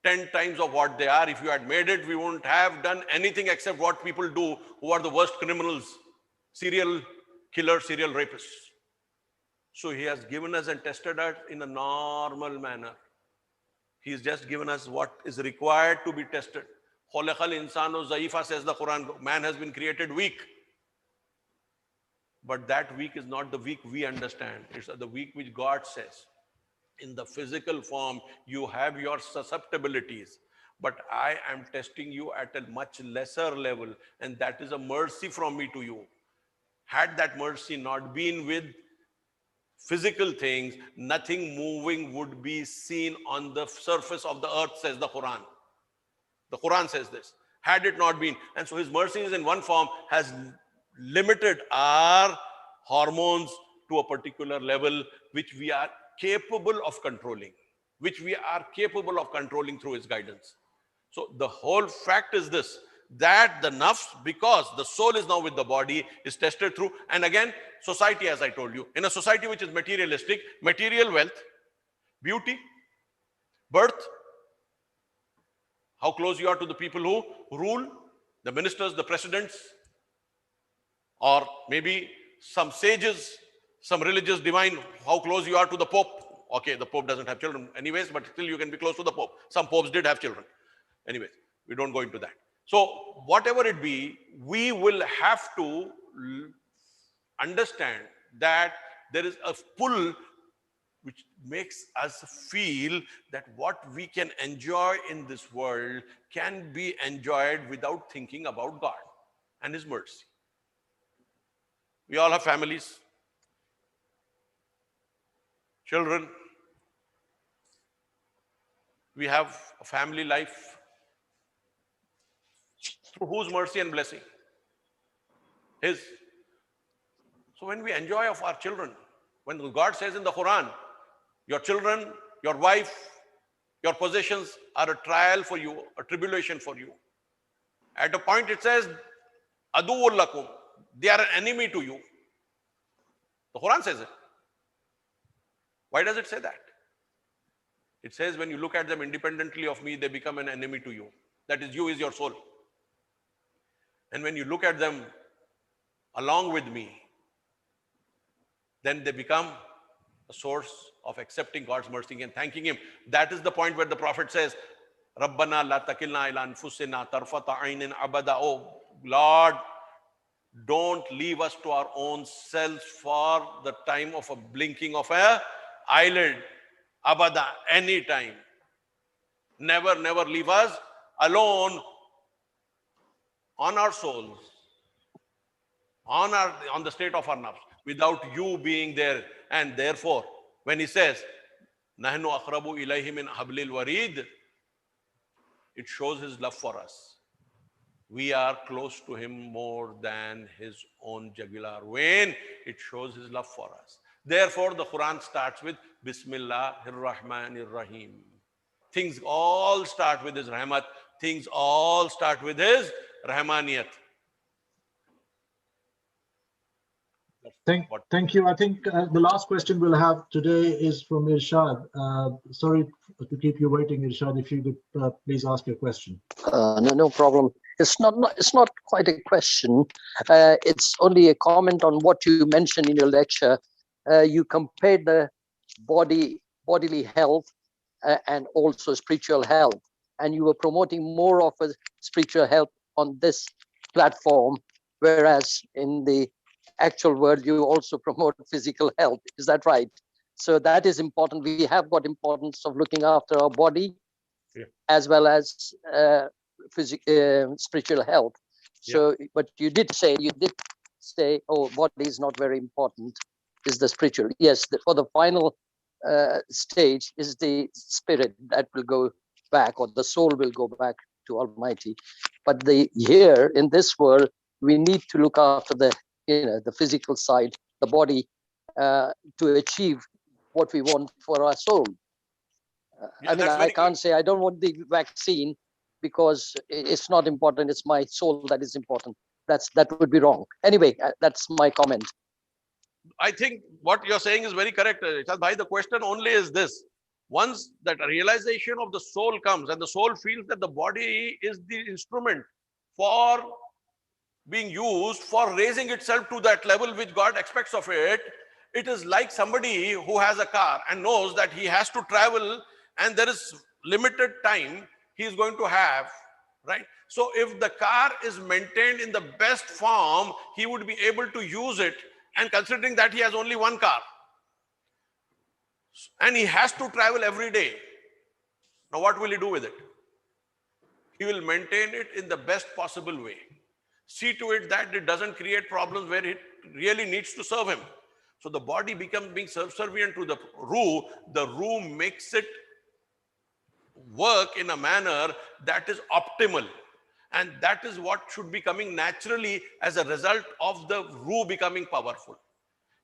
10 times of what they are. If you had made it, we wouldn't have done anything except what people do who are the worst criminals, serial killers, serial rapists. So he has given us and tested us in a normal manner. He's just given us what is required to be tested. Khalaqal insanu zaifa, says the Quran. Man has been created weak. But that weak is not the weak we understand. It's the weak which God says. In the physical form, you have your susceptibilities. But I am testing you at a much lesser level. And that is a mercy from me to you. Had that mercy not been with physical things, nothing moving would be seen on the surface of the earth, says the Quran. The Quran says this. Had it not been. And so his mercy is in one form has limited our hormones to a particular level which we are capable of controlling, through his guidance. So the whole fact is this, that the nafs, because the soul is now with the body, is tested through, and again, society, as I told you, in a society which is materialistic, material wealth, beauty, birth, how close you are to the people who rule, the ministers, the presidents, or maybe some sages, some religious divine, how close you are to the Pope. Okay, the Pope doesn't have children anyways, but still you can be close to the Pope. Some popes did have children. Anyways, we don't go into that. So whatever it be, we will have to understand that there is a pull which makes us feel that what we can enjoy in this world can be enjoyed without thinking about God and his mercy. We all have families, children. We have a family life through whose mercy and blessing? His. So when we enjoy of our children, when God says in the Quran, your children, your wife, your possessions are a trial for you, a tribulation for you. At a point it says, Aduwwul lakum, they are an enemy to you. The Quran says it. Why does it say that? It says when you look at them independently of me, they become an enemy to you. That is, you is your soul. And when you look at them along with me, then they become a source of accepting God's mercy and thanking Him. That is the point where the Prophet says, Rabbana la takilna ila anfusina tarfata aynin abada. Oh Lord, don't leave us to our own selves for the time of a blinking of a eyelid. Abada, any time. Never, never leave us alone on our souls, on the state of our nafs, without you being there. And therefore, when he says, Nahnu akhrabu ilayhi min hablil warid, it shows his love for us. We are close to him more than his own jugular vein. It shows his love for us. Therefore, the Quran starts with Bismillahir Rahmanir Rahim. Things all start with his rahmat. Things all start with his rahmaniyat. Thank you. I think the last question we'll have today is from Irshad. Sorry to keep you waiting, Irshad. If you could please ask your question. No problem. It's not quite a question. It's only a comment on what you mentioned in your lecture. You compared the bodily health and also spiritual health, and you were promoting more of a spiritual health on this platform, whereas in the actual world you also promote physical health. Is that right? So that is important. We have got importance of looking after our body, as well as spiritual health. So, but you did say, oh, body is not very important, is the spiritual. Yes, for the final stage is the spirit that will go back, or the soul will go back to Almighty. But here in this world, we need to look after the physical side, the body, to achieve what we want for our soul. I mean, I can't say I don't want the vaccine because it's not important. It's my soul that is important. That would be wrong. Anyway, that's my comment. I think what you're saying is very correct. Bhai, the question only is this. Once that realization of the soul comes and the soul feels that the body is the instrument for being used for raising itself to that level which God expects of it, it is like somebody who has a car and knows that he has to travel and there is limited time he is going to have, right? So if the car is maintained in the best form, he would be able to use it, and considering that he has only one car and he has to travel every day. Now what will he do with it? He will maintain it in the best possible way. See to it that it doesn't create problems where it really needs to serve him. So the body becomes being subservient to the ruh makes it work in a manner that is optimal. And that is what should be coming naturally as a result of the ruh becoming powerful.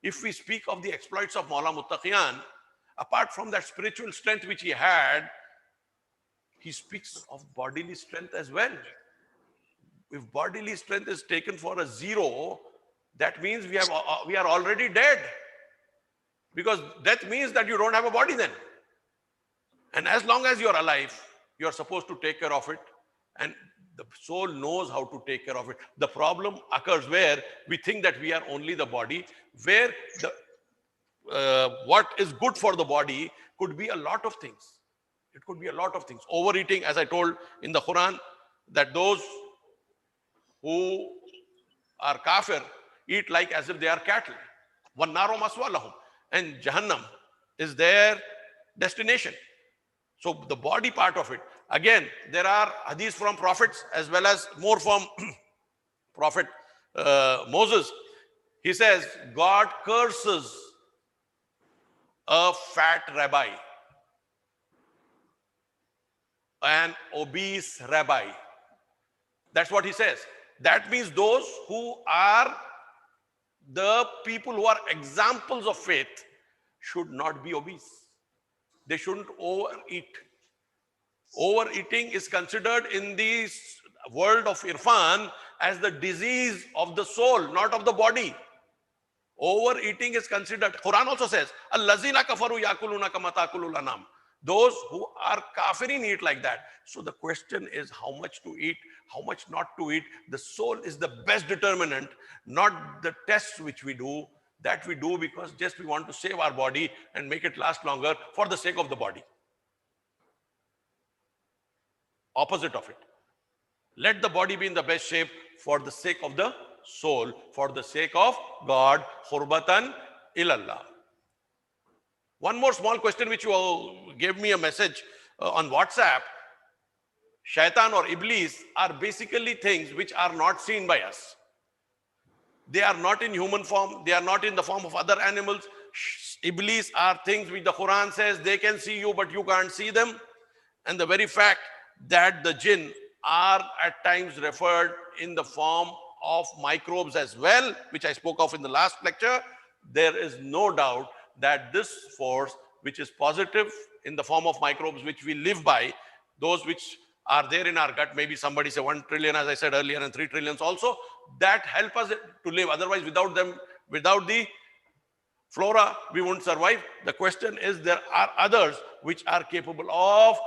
If we speak of the exploits of Maulana Muttaqiyan, apart from that spiritual strength which he had, he speaks of bodily strength as well. If bodily strength is taken for a zero, that means we are already dead. Because death means that you don't have a body then. And as long as you're alive, you're supposed to take care of it. And the soul knows how to take care of it. The problem occurs where we think that we are only the body, where what is good for the body could be a lot of things. It could be a lot of things. Overeating, as I told in the Quran, that those who are kafir eat like as if they are cattle. وَالنَّارُ مَثْوًى لَهُمْ. And Jahannam is their destination. So the body part of it. Again, there are hadiths from prophets as well as more from Prophet Moses. He says, God curses a fat rabbi, an obese rabbi. That's what he says. That means those who are the people who are examples of faith should not be obese. They shouldn't overeat. Overeating is considered in the world of Irfan as the disease of the soul, not of the body. Overeating is considered, Quran also says, Allazina kafaru yakuluna kama takulul anam. Those who are kafirin eat like that. So the question is how much to eat, how much not to eat. The soul is the best determinant, not the tests which we do. That we do because just we want to save our body and make it last longer for the sake of the body. Opposite of it. Let the body be in the best shape for the sake of the soul, for the sake of God, Khurbatan ilallah. One more small question which you gave me a message on WhatsApp. Shaitan or Iblis are basically things which are not seen by us. They are not in human form. They are not in the form of other animals. Iblis are things which the Quran says they can see you, but you can't see them. And the very fact that the jinn are at times referred in the form of microbes as well, which I spoke of in the last lecture, there is no doubt that this force, which is positive in the form of microbes which we live by, those which are there in our gut, maybe somebody say 1 trillion, as I said earlier, and 3 trillions also, that help us to live. Otherwise, without them, without the flora, we won't survive. The question is, there are others which are capable of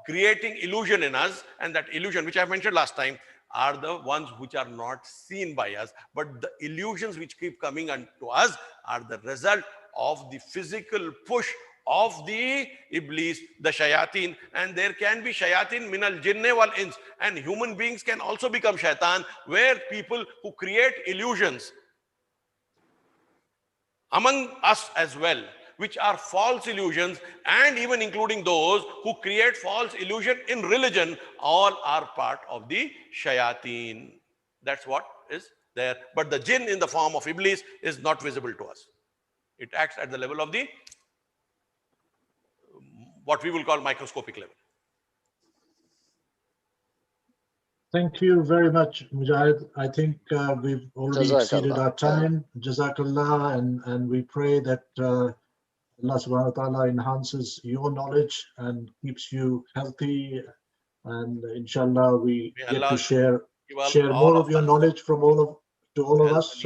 creating illusion in us, and that illusion, which I mentioned last time, are the ones which are not seen by us. But the illusions which keep coming unto us are the result of the physical push of the Iblis, the shayateen. And there can be shayateen minal jinne wal ins, and human beings can also become shaitan, where people who create illusions among us as well, which are false illusions, and even including those who create false illusion in religion, all are part of the shayateen. That's what is there. But the jinn in the form of Iblis is not visible to us. It acts at the level of the what we will call microscopic level. Thank you very much, Mujahid. I think we've already exceeded our time. Jazakallah, and we pray that Allah subhanahu wa ta'ala enhances your knowledge and keeps you healthy. And inshallah, we get to share more of your knowledge from all of us.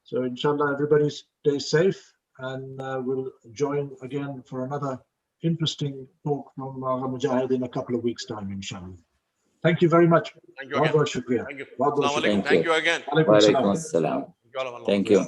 So inshallah, everybody stay safe, and we'll join again for another interesting talk from Mujahid in a couple of weeks' time, inshallah. Thank you very much. Thank you again. Thank you. Thank you. Thank you again. Walaikum assalam. Thank you.